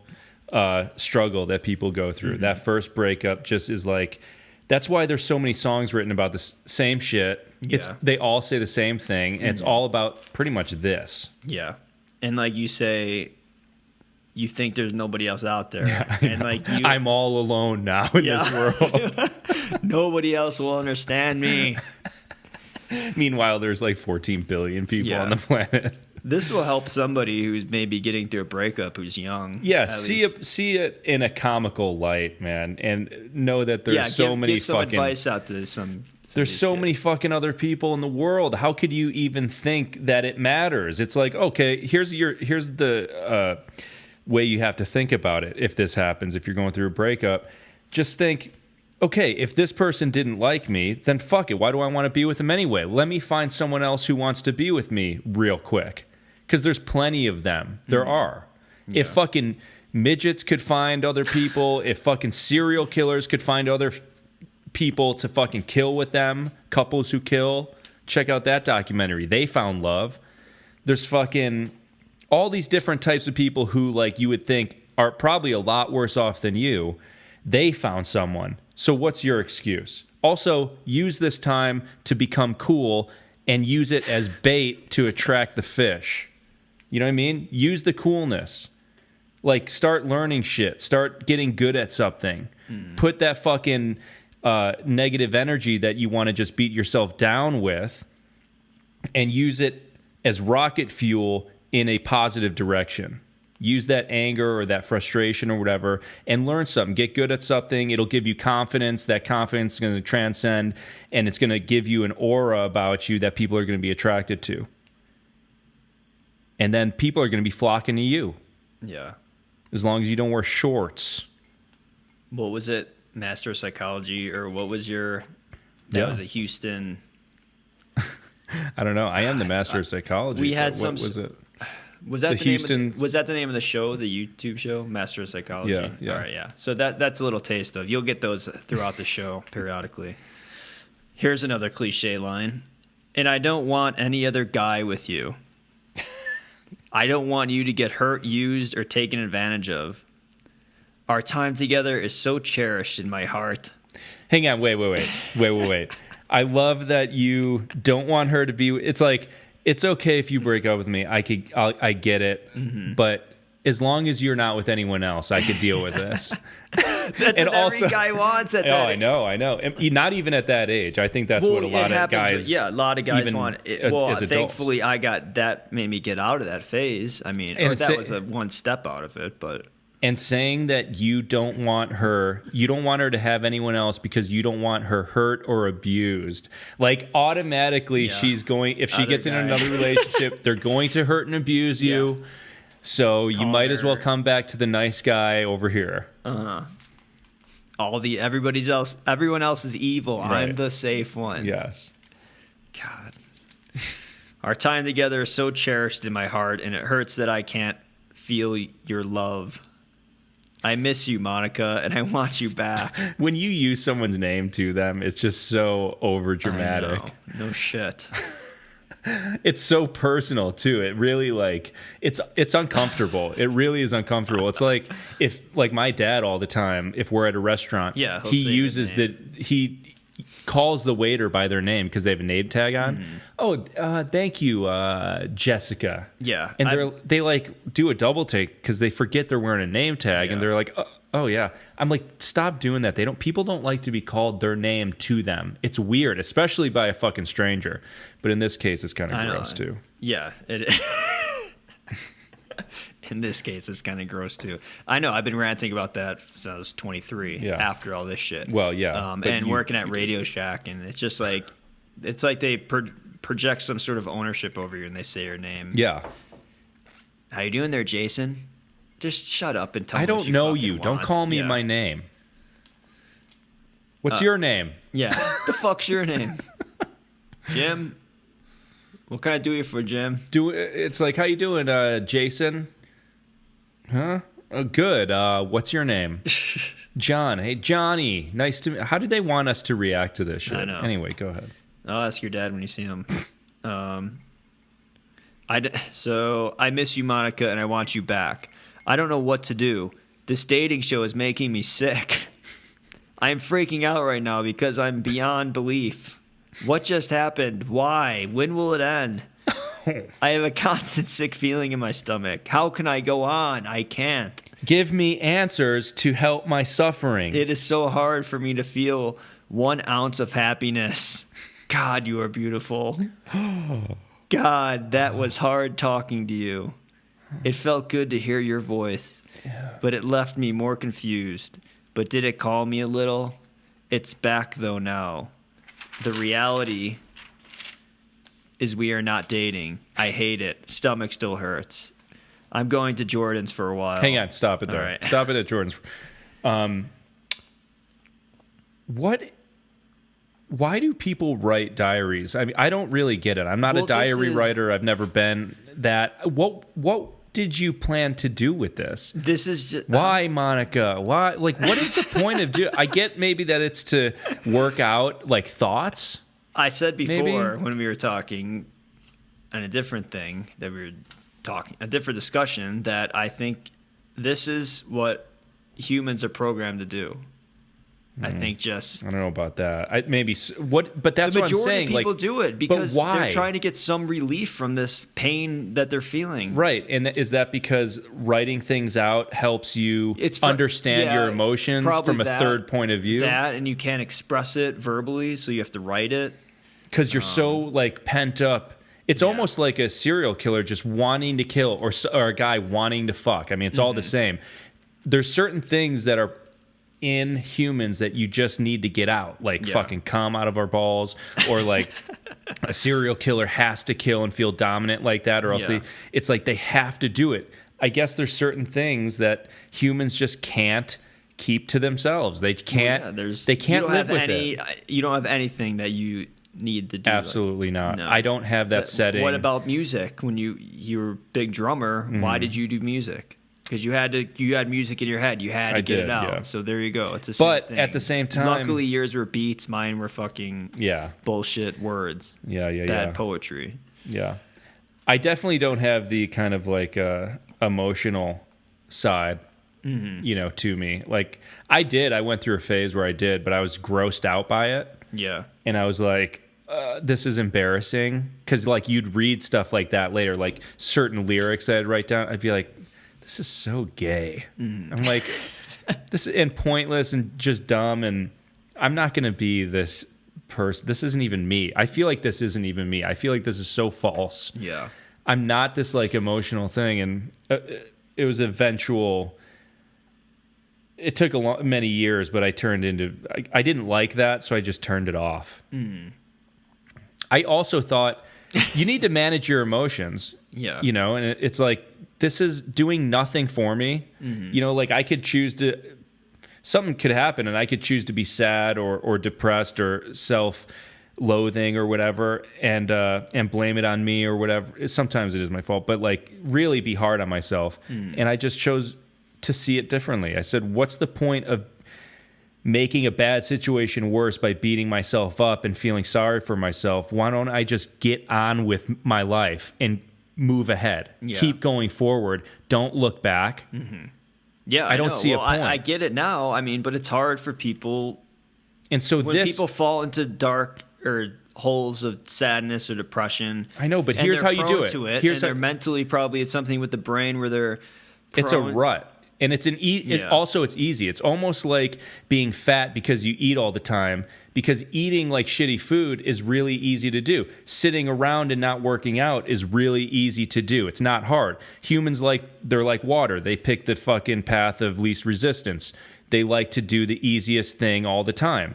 struggle that people go through. That first breakup just is like, that's why there's so many songs written about the same shit. They all say the same thing, and it's all about pretty much this. Yeah. And like you say, you think there's nobody else out there. Yeah, and like I'm all alone now in this world. Nobody else will understand me. Meanwhile, there's like 14 billion people on the planet. This will help somebody who's maybe getting through a breakup who's young. Yeah, see it in a comical light, man, and know that there's give some advice out to some. There's so many fucking other people in the world. How could you even think that it matters? It's like, okay, here's the way you have to think about it. If this happens, if you're going through a breakup, just think, okay, if this person didn't like me, then fuck it. Why do I want to be with them anyway? Let me find someone else who wants to be with me real quick. Because there's plenty of them. There are. Yeah. If fucking midgets could find other people, if fucking serial killers could find other people to fucking kill with them, couples who kill, check out that documentary. They found love. There's fucking all these different types of people who, like, you would think are probably a lot worse off than you. They found someone. So what's your excuse? Also, use this time to become cool and use it as bait to attract the fish. You know what I mean? Use the coolness. Like, start learning shit. Start getting good at something. Put that fucking negative energy that you want to just beat yourself down with and use it as rocket fuel in a positive direction. Use that anger or that frustration or whatever and learn something. Get good at something. It'll give you confidence. That confidence is going to transcend, and it's going to give you an aura about you that people are going to be attracted to. And then people are going to be flocking to you. Yeah. As long as you don't wear shorts. What was it? Master of Psychology, or what was your... That was a Houston... I don't know. I am the Master of Psychology. We had what was it? Was that Was that the name of the show, the YouTube show, Master of Psychology? Yeah. All right, yeah. So that's a little taste of. You'll get those throughout the show periodically. Here's another cliche line. And I don't want any other guy with you. I don't want you to get hurt, used, or taken advantage of. Our time together is so cherished in my heart. Hang on, wait. I love that you don't want her to be. It's like, it's okay if you break up with me. I get it, but as long as you're not with anyone else, I could deal with this. That's what every guy wants at that age. I know. And not even at that age. I think that's what a lot of guys. A lot of guys want. Thankfully, adults. That made me get out of that phase. I mean, that was a one step out of it, but. And saying that you don't want her to have anyone else because you don't want her hurt or abused. Like, automatically she's going, if she gets in another relationship, they're going to hurt and abuse you. So you might as well come back to the nice guy over here. Everyone else is evil. Right. I'm the safe one. Yes. God. Our time together is so cherished in my heart, and it hurts that I can't feel your love. I miss you, Monica, and I want you back. When you use someone's name to them, it's just so over dramatic. No shit. It's so personal too. It really, like, it's uncomfortable. It really is uncomfortable. It's like, if, like, my dad all the time, if we're at a restaurant, he uses he calls the waiter by their name because they have a name tag on. Thank you, Jessica. Yeah. And they like do a double take because they forget they're wearing a name tag, and they're like, oh yeah. I'm like, stop doing that. People don't like to be called their name to them. It's weird, especially by a fucking stranger. But in this case, it's kind of gross too. Yeah, it is. In this case, it's kind of gross too. I know. I've been ranting about that since I was 23. Yeah. After all this shit. Well, yeah. And working at Radio Shack, and it's just like, it's like they project some sort of ownership over you, and they say your name. Yeah. How you doing there, Jason? Just shut up and tell me. I don't know you. Don't call me my name. What's your name? Yeah. The fuck's your name? Jim. What can I do you for, Jim? It's like, how you doing, Jason? Huh? Good. What's your name? John. Hey, Johnny. Nice to meet. How do they want us to react to this shit? I know. Anyway, go ahead. I'll ask your dad when you see him. So I miss you, Monica, and I want you back. I don't know what to do. This dating show is making me sick. I am freaking out right now because I'm beyond belief. What just happened? Why? When will it end? I have a constant sick feeling in my stomach. How can I go on? I can't. Give me answers to help my suffering. It is so hard for me to feel 1 ounce of happiness. God, you are beautiful. God, that was hard talking to you. It felt good to hear your voice, but it left me more confused. But did it calm me a little? It's back, though, now. The reality is we are not dating. I hate it. Stomach still hurts. I'm going to Jordan's for a while. Hang on, stop it there. All right. Stop it at Jordan's. Why do people write diaries? I mean, I don't really get it. I'm not a diary writer. I've never been that. What did you plan to do with this? This is just why, Monica? Why? Like, what is the point of doing? I get maybe that it's to work out like thoughts. I said before maybe? when we were talking on a different thing that we were talking, a different discussion, that I think this is what humans are programmed to do. I think I don't know about that. But that's the what I'm saying. majority of people do it because why? They're trying to get some relief from this pain that they're feeling. Right, and is that because writing things out helps you understand your emotions from a third point of view? That, and you can't express it verbally, so you have to write it. Because you're so like pent up. It's almost like a serial killer just wanting to kill, or a guy wanting to fuck. I mean, it's all the same. There's certain things that are in humans that you just need to get out, like fucking cum out of our balls, or like a serial killer has to kill and feel dominant like that, or else it's like they have to do it. I guess there's certain things that humans just can't keep to themselves. They can't. They can't live with it. You don't have anything that you need to do. Absolutely not. No. I don't have that setting. What about music? When you were a big drummer, why did you do music? Because you had music in your head. You had to get it out. Yeah. So there you go. It's the same thing. But at the same time, luckily yours were beats. Mine were fucking bullshit words. Bad poetry. Yeah. I definitely don't have the kind of like emotional side, to me. Like I went through a phase where I did, but I was grossed out by it. Yeah. And I was like, this is embarrassing. Because like you'd read stuff like that later, like certain lyrics that I'd write down. I'd be like, this is so gay. I'm like, this is pointless and just dumb, and I'm not going to be this person. This isn't even me. I feel like this isn't even me. I feel like this is so false. Yeah. I'm not this like emotional thing, and it was eventual. It took many years, but I didn't like that, so I just turned it off. I also thought you need to manage your emotions. Yeah. And it's like, this is doing nothing for me. Like I could choose to, something could happen and I could choose to be sad or depressed or self-loathing or whatever, and blame it on me or whatever. Sometimes it is my fault, but like really be hard on myself. And I just chose to see it differently. I said, what's the point of making a bad situation worse by beating myself up and feeling sorry for myself? Why don't I just get on with my life and move ahead, keep going forward, don't look back. Yeah, I don't see a point. I get it now. I mean, but it's hard for people. And so when people fall into dark or holes of sadness or depression. I know, but here's how you do it. They're mentally probably it's something with the brain where they're it's a rut. And it's also it's easy. It's almost like being fat because you eat all the time, because eating like shitty food is really easy to do. Sitting around and not working out is really easy to do. It's not hard. Humans they're like water. They pick the fucking path of least resistance. They like to do the easiest thing all the time.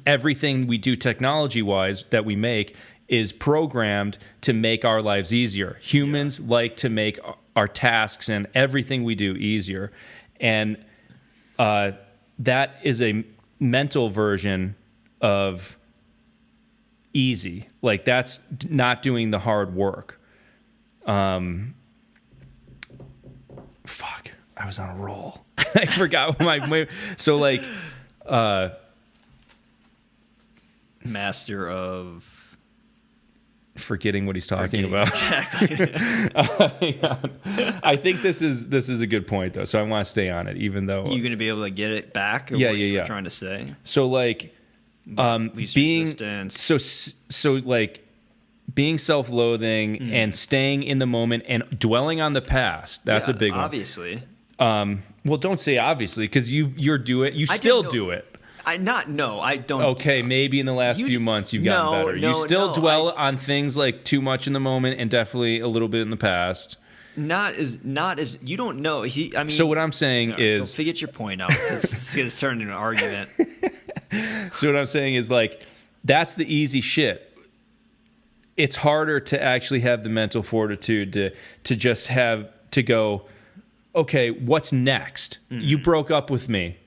Everything we do technology-wise that we make is programmed to make our lives easier. Humans like to make our tasks and everything we do easier. And that is a mental version of easy. Like that's not doing the hard work. Fuck, I was on a roll. I forgot my so like master of forgetting what he's talking about. Exactly. I think this is a good point though, so I want to stay on it, even though you're gonna be able to get it back. Or yeah, what yeah, you're yeah. Trying to say. So like, being resistance. So like being self-loathing and staying in the moment and dwelling on the past. That's a big one. Obviously. Well, don't say obviously, because you still do it. I don't. Okay, maybe in the last few months you've gotten better. You still dwell on things like too much in the moment and definitely a little bit in the past. Not as you don't know. So what I'm saying is, don't forget your point out because it's going to turn into an argument. So what I'm saying is like, that's the easy shit. It's harder to actually have the mental fortitude to just have to go, okay, what's next? Mm-hmm. You broke up with me.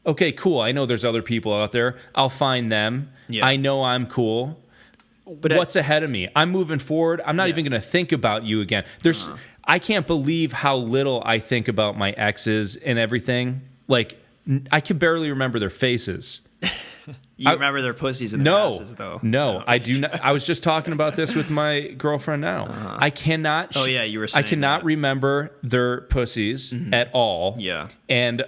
Okay, cool. I know there's other people out there. I'll find them. Yeah. I know I'm cool. But what's ahead of me? I'm moving forward. I'm not even going to think about you again. I can't believe how little I think about my exes and everything. Like, I can barely remember their faces. You remember their pussies and their asses, though. No, I do not. I was just talking about this with my girlfriend now. Uh-huh. I cannot. Oh, yeah, you were saying I cannot remember their pussies at all. Yeah. And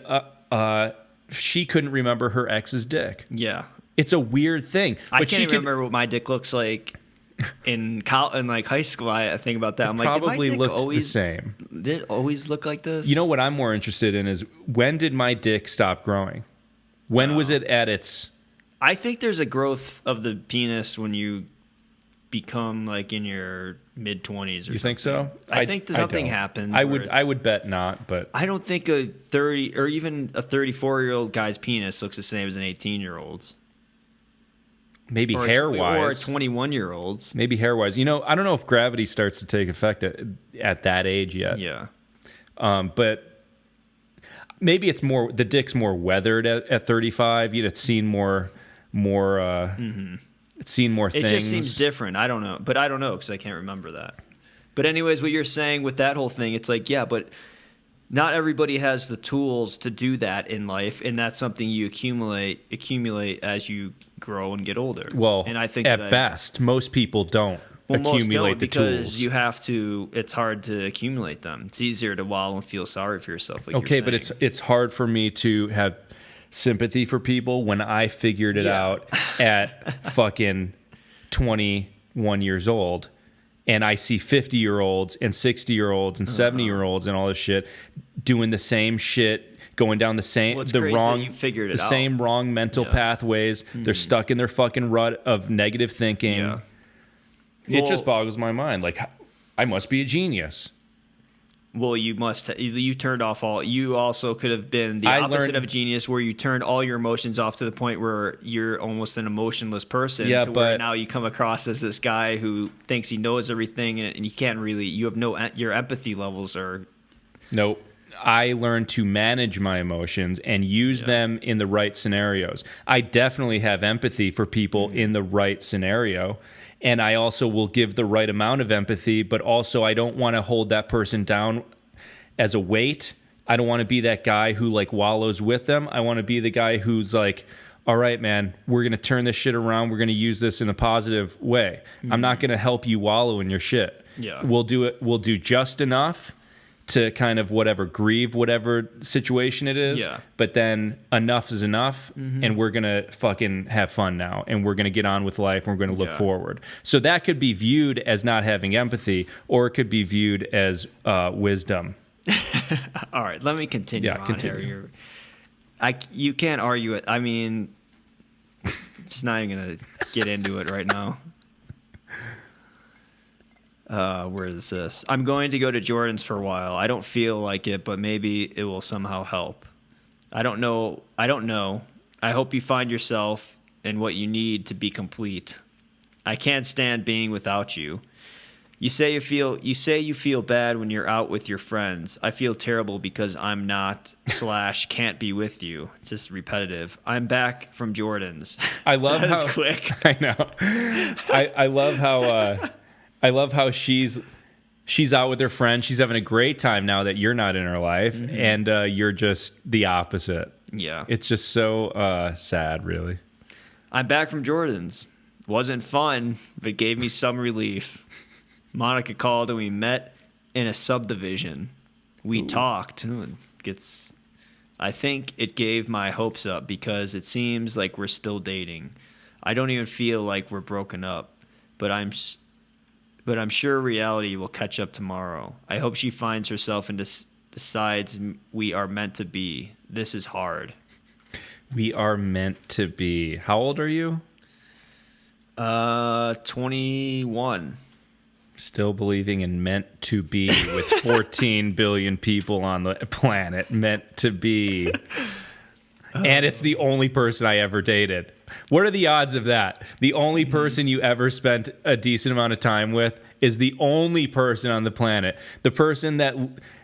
she couldn't remember her ex's dick. Yeah. It's a weird thing. I can't even remember what my dick looks like in like high school. I think about that. I'm like, probably looks the same. Did it always look like this? You know what I'm more interested in is, when did my dick stop growing? When was it at its... I think there's a growth of the penis when you become like in your mid-20s. You think so? I think something happens. I would bet not, but I don't think a 30 or even a 34-year-old guy's penis looks the same as an 18-year-old's. Maybe hair-wise. Or a 21-year-old's. Maybe hair-wise. You know, I don't know if gravity starts to take effect at that age yet. Yeah. But maybe it's more, the dick's more weathered at 35. It's seen more it's seen more things. It just seems different. I don't know. But I don't know because I can't remember that. But anyways, what you're saying with that whole thing, it's like, yeah, but not everybody has the tools to do that in life, and that's something you accumulate as you grow and get older. Well, and I think at best, most people don't accumulate the tools. Because you have to. It's hard to accumulate them. It's easier to wallow and feel sorry for yourself. Like okay, but it's hard for me to have sympathy for people when I figured it out at fucking 21 years old. And I see 50-year-olds and 60-year-olds and 70-year-olds and all this shit doing the same shit, going down the same same wrong mental pathways. Mm. They're stuck in their fucking rut of negative thinking. Yeah. It just boggles my mind. Like, I must be a genius. Well, you turned off all. You also could have been the opposite of a genius, where you turned all your emotions off to the point where you're almost an emotionless person. Yeah, where now you come across as this guy who thinks he knows everything, and you can't really. You have your empathy levels are. Nope. I learned to manage my emotions and use them in the right scenarios. I definitely have empathy for people in the right scenario. And I also will give the right amount of empathy, but also I don't want to hold that person down as a weight. I don't want to be that guy who like wallows with them. I want to be the guy who's like, all right, man, we're going to turn this shit around. We're going to use this in a positive way. Mm-hmm. I'm not going to help you wallow in your shit. Yeah. We'll do it. We'll do just enough to kind of grieve whatever situation it is. Yeah. But then enough is enough, and we're going to fucking have fun now, and we're going to get on with life, and we're going to look forward. So that could be viewed as not having empathy, or it could be viewed as wisdom. All right, let me continue continue. Here. You can't argue it. I mean, just not even going to get into it right now. Where is this? I'm going to go to Jordan's for a while. I don't feel like it, but maybe it will somehow help. I don't know. I hope you find yourself and what you need to be complete. I can't stand being without you. You say you feel bad when you're out with your friends. I feel terrible because I'm not / can't be with you. It's just repetitive. I'm back from Jordan's. I love that how was quick. I know. I love how she's out with her friends. She's having a great time now that you're not in her life, and you're just the opposite. Yeah. It's just so sad, really. I'm back from Jordan's. Wasn't fun, but gave me some relief. Monica called and we met in a subdivision. We talked. I think it gave my hopes up because it seems like we're still dating. I don't even feel like we're broken up, but I'm sure reality will catch up tomorrow. I hope she finds herself and decides we are meant to be. This is hard. We are meant to be. How old are you? 21. Still believing in meant to be with 14 billion people on the planet. Meant to be. And it's the only person I ever dated. What are the odds of that? The only person you ever spent a decent amount of time with is the only person on the planet. The person that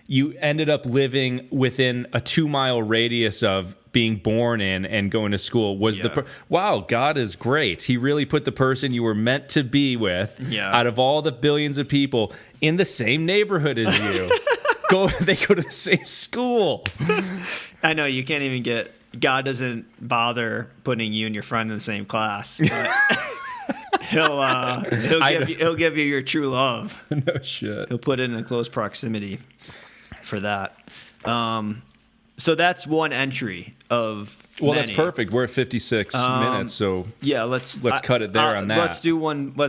you ended up living within a 2-mile radius of being born in and going to school was wow, God is great. He really put the person you were meant to be with out of all the billions of people in the same neighborhood as you. They go to the same school. I know you can't even get. God doesn't bother putting you and your friend in the same class. But he'll give you your true love. No shit. He'll put it in a close proximity for that. So that's one entry of. Well, many. that's perfect. We're at 56 minutes, so yeah, let's cut it there on that. Let's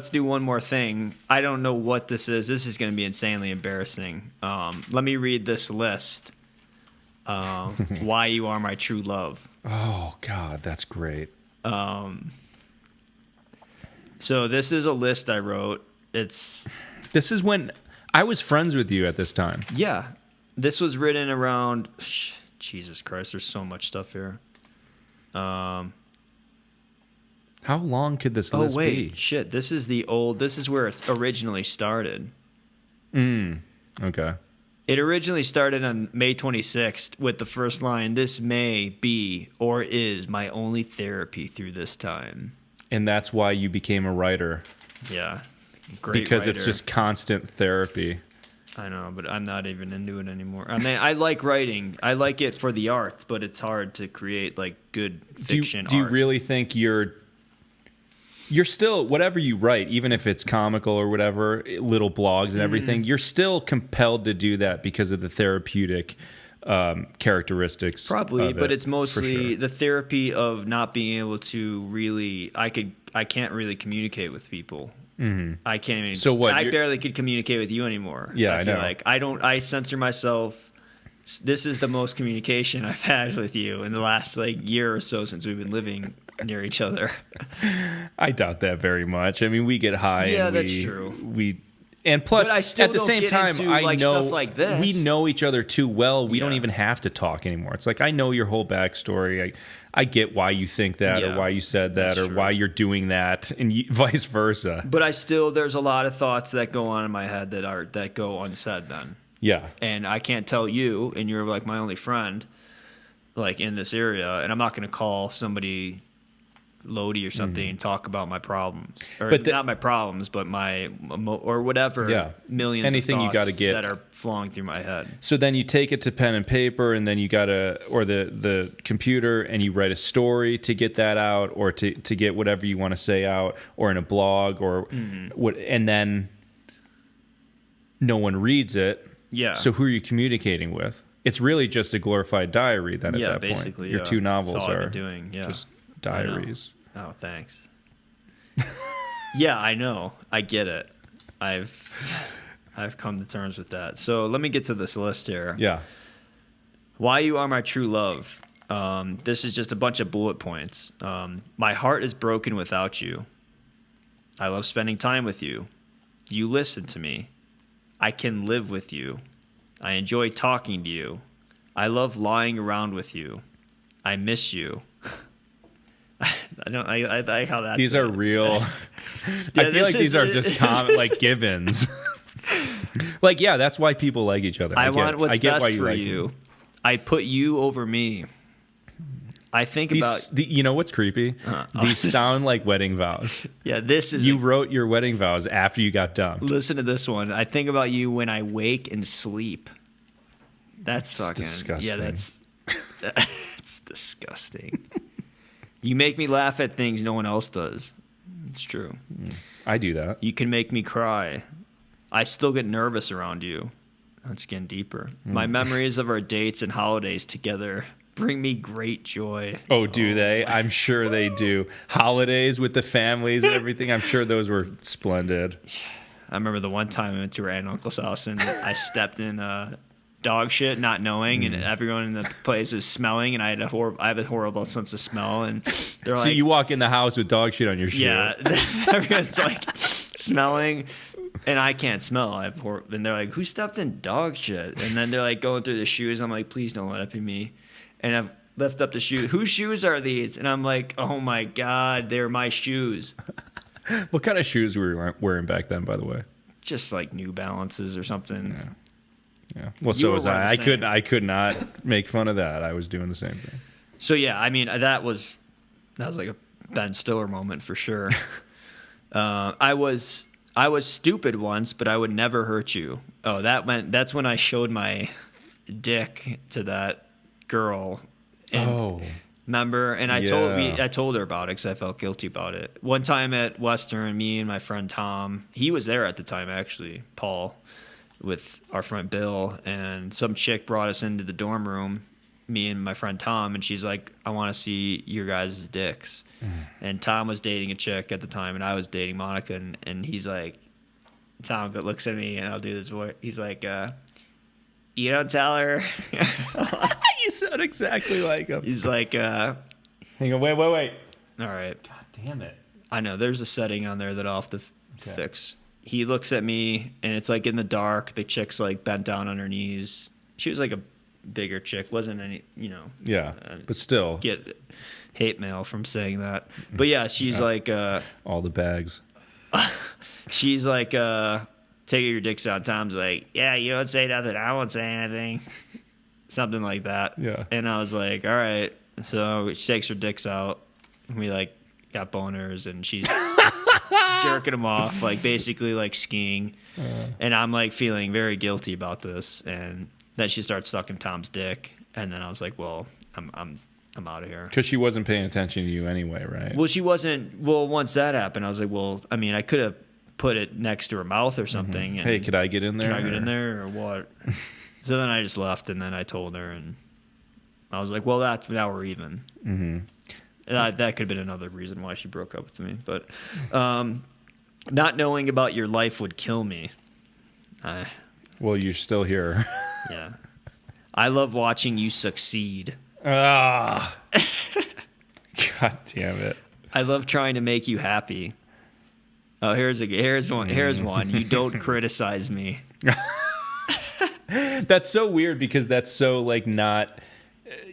do one more thing. I don't know what this is. This is going to be insanely embarrassing. Let me read this list. Why you are my true love. Oh God, that's great. So this is a list I wrote. This is when I was friends with you at this time. Yeah, this was written around. Jesus Christ, there's so much stuff here. How long could this list be? Shit, this is where it's originally started. Okay. It originally started on May 26th with the first line, "This may be or is my only therapy through this time." And that's why you became a writer. Yeah. Great because writer. It's just constant therapy. I know, but I'm not even into it anymore. I mean, I like writing. I like it for the art, but it's hard to create like good fiction Do you really think you're still, whatever you write, even if it's comical or whatever, little blogs and everything, you're still compelled to do that because of the therapeutic characteristics. Probably, but it's mostly the therapy of not being able to really. I can't really communicate with people. Mm-hmm. I can't even. So what? I barely could communicate with you anymore. Yeah, I know. Like I censor myself. This is the most communication I've had with you in the last year or so since we've been living near each other. I doubt that very much. I mean, we get high. Yeah, and that's true. And plus, but I still at the don't same get time, into, I know stuff like this. We know each other too well. We don't even have to talk anymore. It's like I know your whole backstory. I get why you think that, or why you said that, or why you're doing that, and vice versa. But there's a lot of thoughts that go on in my head that go unsaid then. Yeah. And I can't tell you, and you're like my only friend, like in this area, and I'm not going to call somebody Lodi or something and talk about my problems, or not my problems, but or whatever. Millions anything of you got to get that are flowing through my head. So then you take it to pen and paper, and then you or the computer, and you write a story to get that out, or to get whatever you want to say out, or in a blog, or what, and then no one reads it. Yeah. So who are you communicating with? It's really just a glorified diary then at that basically, point. Your two novels That's all I've are been doing. Yeah. just diaries. Oh, thanks. Yeah, I know. I get it. I've come to terms with that. So let me get to this list here. Yeah. Why you are my true love. This is just a bunch of bullet points. My heart is broken without you. I love spending time with you. You listen to me. I can live with you. I enjoy talking to you. I love lying around with you. I miss you. I like how that's. These are real. I feel like these are just givens. That's why people like each other. I want what's best for you. I put you over me. I think you know what's creepy? These sound like wedding vows. Yeah, this is. You wrote your wedding vows after you got dumped. Listen to this one. I think about you when I wake and sleep. That's fucking disgusting. Yeah, that's disgusting. You make me laugh at things no one else does. It's true. I do that. You can make me cry. I still get nervous around you. That's getting deeper. My memories of our dates and holidays together bring me great joy. Oh, do they? I'm sure they do. Holidays with the families and everything. I'm sure those were splendid. I remember the one time I went to our aunt and uncle's house and I stepped in dog shit, not knowing, and everyone in the place is smelling, and I have a horrible sense of smell, and they're So like, you walk in the house with dog shit on your shoe. yeah, everyone's like smelling, and I can't smell. And they're like, who stepped in dog shit? And then they're like going through the shoes. I'm like, please don't let it be me. And I've lift up the shoe. Whose shoes are these? And I'm like, oh my God, they're my shoes. What kind of shoes were you wearing back then, by the way? Just like New Balances or something. Yeah. Well, so was I. I could not make fun of that. I was doing the same thing. So yeah, I mean, that was like a Ben Stiller moment for sure. I was stupid once, but I would never hurt you. Oh, that's when I showed my dick to that girl. And, remember? And I told her about it because I felt guilty about it. One time at Western, me and my friend Tom, he was there at the time actually, Paul, with our friend Bill, and some chick brought us into the dorm room, me and my friend Tom, and she's like, I want to see your guys' dicks. And Tom was dating a chick at the time, and I was dating Monica, and he's like, Tom looks at me, and I'll do this voice. He's like, you don't tell her. You sound exactly like him. He's like, hang on, wait. All right. God damn it. I know, there's a setting on there that I'll have to fix. He looks at me, and it's like in the dark. The chick's like bent down on her knees. She was like a bigger chick. Wasn't any, Yeah, but still. Get hate mail from saying that. But yeah, she's like... all the bags. She's like, taking your dicks out. Tom's like, yeah, you don't say nothing. I won't say anything. Something like that. Yeah. And I was like, all right. So she takes her dicks out. And we like got boners, and she's jerking them off, like basically like skiing. And I'm like feeling very guilty about this. And then she starts sucking Tom's dick. And then I was like, well, I'm out of here. Because she wasn't paying attention to you anyway, right? Well, she wasn't. Well, once that happened, I was like, well, I mean, I could have put it next to her mouth or something. And hey, could I get in there? Can I get in there or what? So then I just left, and then I told her, and I was like, well, now we're even. Mm-hmm. That could have been another reason why she broke up with me. But not knowing about your life would kill me. Well, you're still here. Yeah. I love watching you succeed. Ah. God damn it. I love trying to make you happy. Oh, here's one. You don't criticize me. That's so weird because that's so like not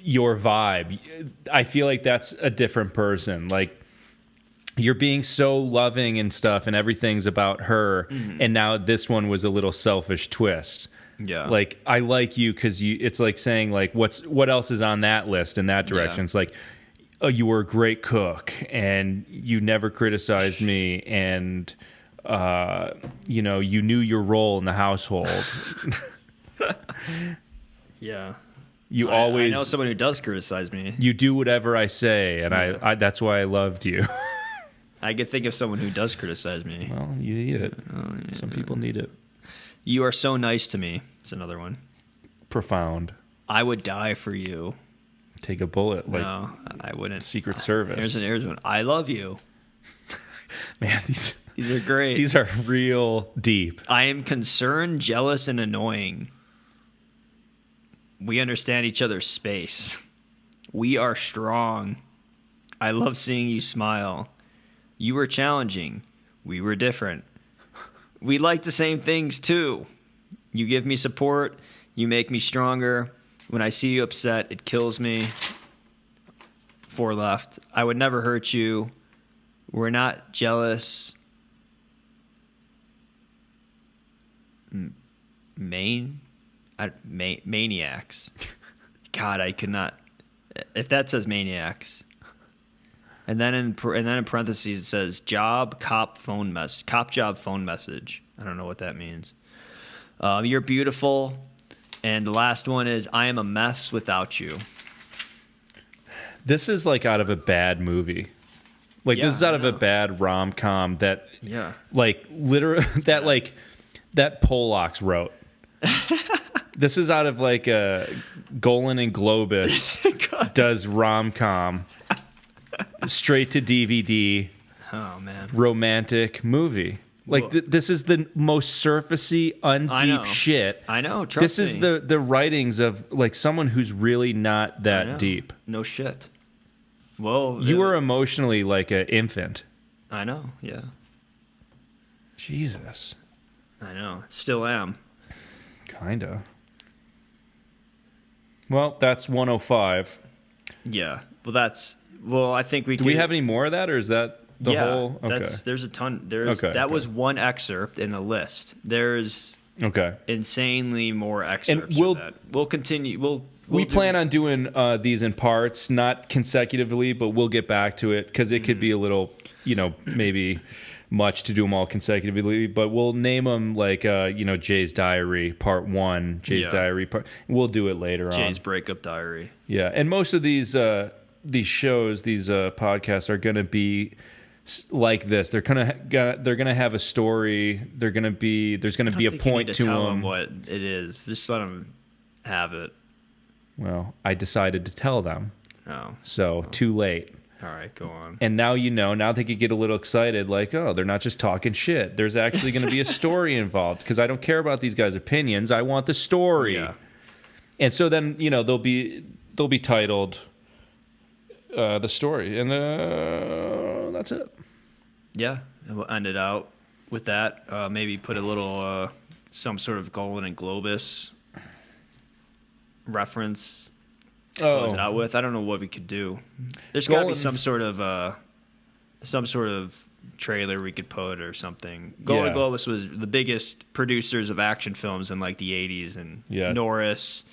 your vibe. I feel like that's a different person. Like you're being so loving and stuff, and everything's about her. Mm-hmm. And now this one was a little selfish twist. Yeah. Like I like you because it's like saying like what else is on that list in that direction. Yeah. It's like, oh, you were a great cook and you never criticized me, and you knew your role in the household. Yeah. I know someone who does criticize me. You do whatever I say, and I that's why I loved you. I could think of someone who does criticize me. Well, you need it. Oh, yeah. Some people need it. You are so nice to me. It's another one. Profound. I would die for you. Take a bullet. Like no, I wouldn't. Secret Service. Here's one. I love you. Man, these are great. These are real deep. I am concerned, jealous, and annoying. We understand each other's space. We are strong. I love seeing you smile. You were challenging. We were different. We like the same things too. You give me support. You make me stronger. When I see you upset, it kills me. 4 left. I would never hurt you. We're not jealous. Maniacs. God, I could not. If that says maniacs, and then in parentheses it says cop job phone message. I don't know what that means. You're beautiful, and the last one is I am a mess without you. This is like out of a bad movie. Like this is out of a bad rom-com that like literally that Pollock's wrote. This is out of like a Golan and Globus does rom-com straight to DVD. Oh man. Romantic movie. Like this is the most surfacey, undeep shit. I know. This is the writings of like someone who's really not that deep. No shit. Well, you were emotionally like an infant. I know. Yeah. Jesus. I know. Still am. Kinda. Well, that's 105. Yeah. Well, I think we. Do we have any more of that, or is that the whole? Okay. There's a ton. That was one excerpt in a list. There's insanely more excerpts. And we'll continue. We plan on doing these in parts, not consecutively, but we'll get back to it because it could be a little, maybe much to do them all consecutively. But we'll name them like, Jay's Diary Part 1, Jay's Diary Part. We'll do it later on. Jay's Breakup Diary. Yeah, and most of these shows, these podcasts are going to be like this. They're gonna have a story. There's gonna be a point to tell them. What it is. Just let them have it. Well, I decided to tell them. Oh. So too late. All right, go on. And now now they could get a little excited, like, oh, they're not just talking shit. There's actually going to be a story involved because I don't care about these guys' opinions. I want the story. Yeah. And so then they'll be titled the story, and that's it. Yeah, we'll end it out with that. Maybe put a little some sort of Golden Globus reference. Close it out with. I don't know what we could do. There's got to be some sort of trailer we could put or something. Golden Globus was the biggest producers of action films in like the 80s, and Norris.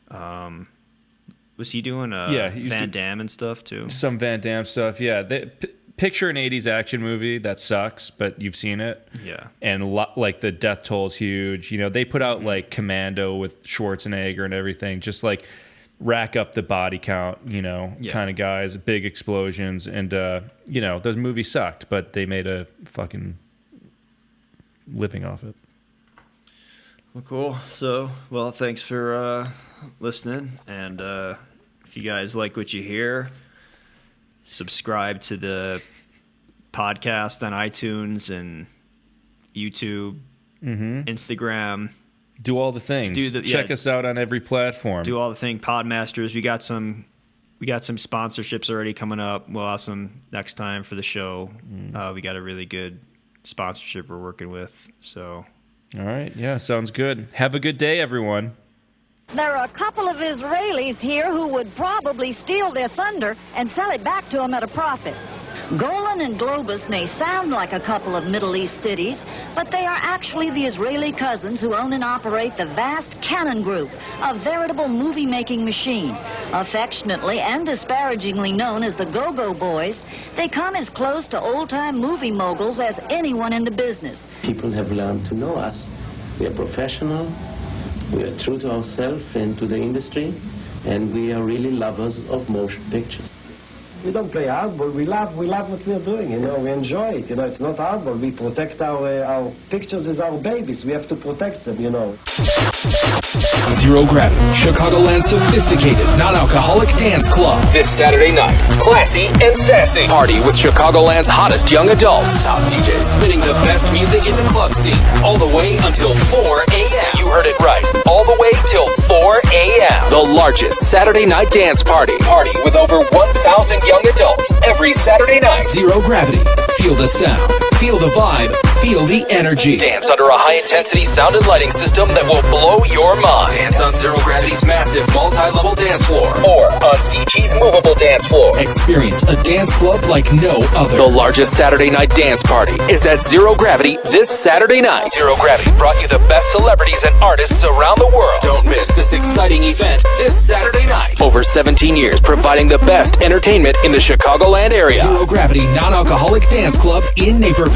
Was he doing Van Damme and stuff too? Some Van Damme stuff, yeah. Picture an 80s action movie that sucks, but you've seen it. Yeah. And like the death toll's huge. They put out like Commando with Schwarzenegger and everything, just like rack up the body count, kind of guys, big explosions. And, those movies sucked, but they made a fucking living off it. Well, cool. So, thanks for listening. And if you guys like what you hear, subscribe to the podcast on iTunes and YouTube, Instagram. Do all the things. Check us out on every platform. Do all the things. Podmasters. We got some sponsorships already coming up. We'll have some next time for the show. We got a really good sponsorship we're working with. So. All right. Yeah, sounds good. Have a good day, everyone. There are a couple of Israelis here who would probably steal their thunder and sell it back to them at a profit. Golan and Globus may sound like a couple of Middle East cities, but they are actually the Israeli cousins who own and operate the vast Cannon Group, a veritable movie-making machine. Affectionately and disparagingly known as the Go-Go Boys, they come as close to old-time movie moguls as anyone in the business. People have learned to know us. We are professional, we are true to ourselves and to the industry, and we are really lovers of motion pictures. We don't play hardball. We love what we are doing. We enjoy it. It's not hardball. We protect our pictures as our babies. We have to protect them. Zero Gravity, Chicagoland's sophisticated, non-alcoholic dance club. This Saturday night, classy and sassy. Party with Chicagoland's hottest young adults. Top DJs spinning the best music in the club scene, all the way until 4 a.m. You heard it right. All the way till 4 a.m. The largest Saturday night dance party. Party with over 1,000 young adults every Saturday night. Zero Gravity. Feel the sound. Feel the vibe. Feel the energy. Dance under a high-intensity sound and lighting system that will blow your mind. Dance on Zero Gravity's massive multi-level dance floor or on CG's movable dance floor. Experience a dance club like no other. The largest Saturday night dance party is at Zero Gravity this Saturday night. Zero Gravity brought you the best celebrities and artists around the world. Don't miss this exciting event this Saturday night. Over 17 years providing the best entertainment in the Chicagoland area. Zero Gravity Non-Alcoholic Dance Club in Naperville.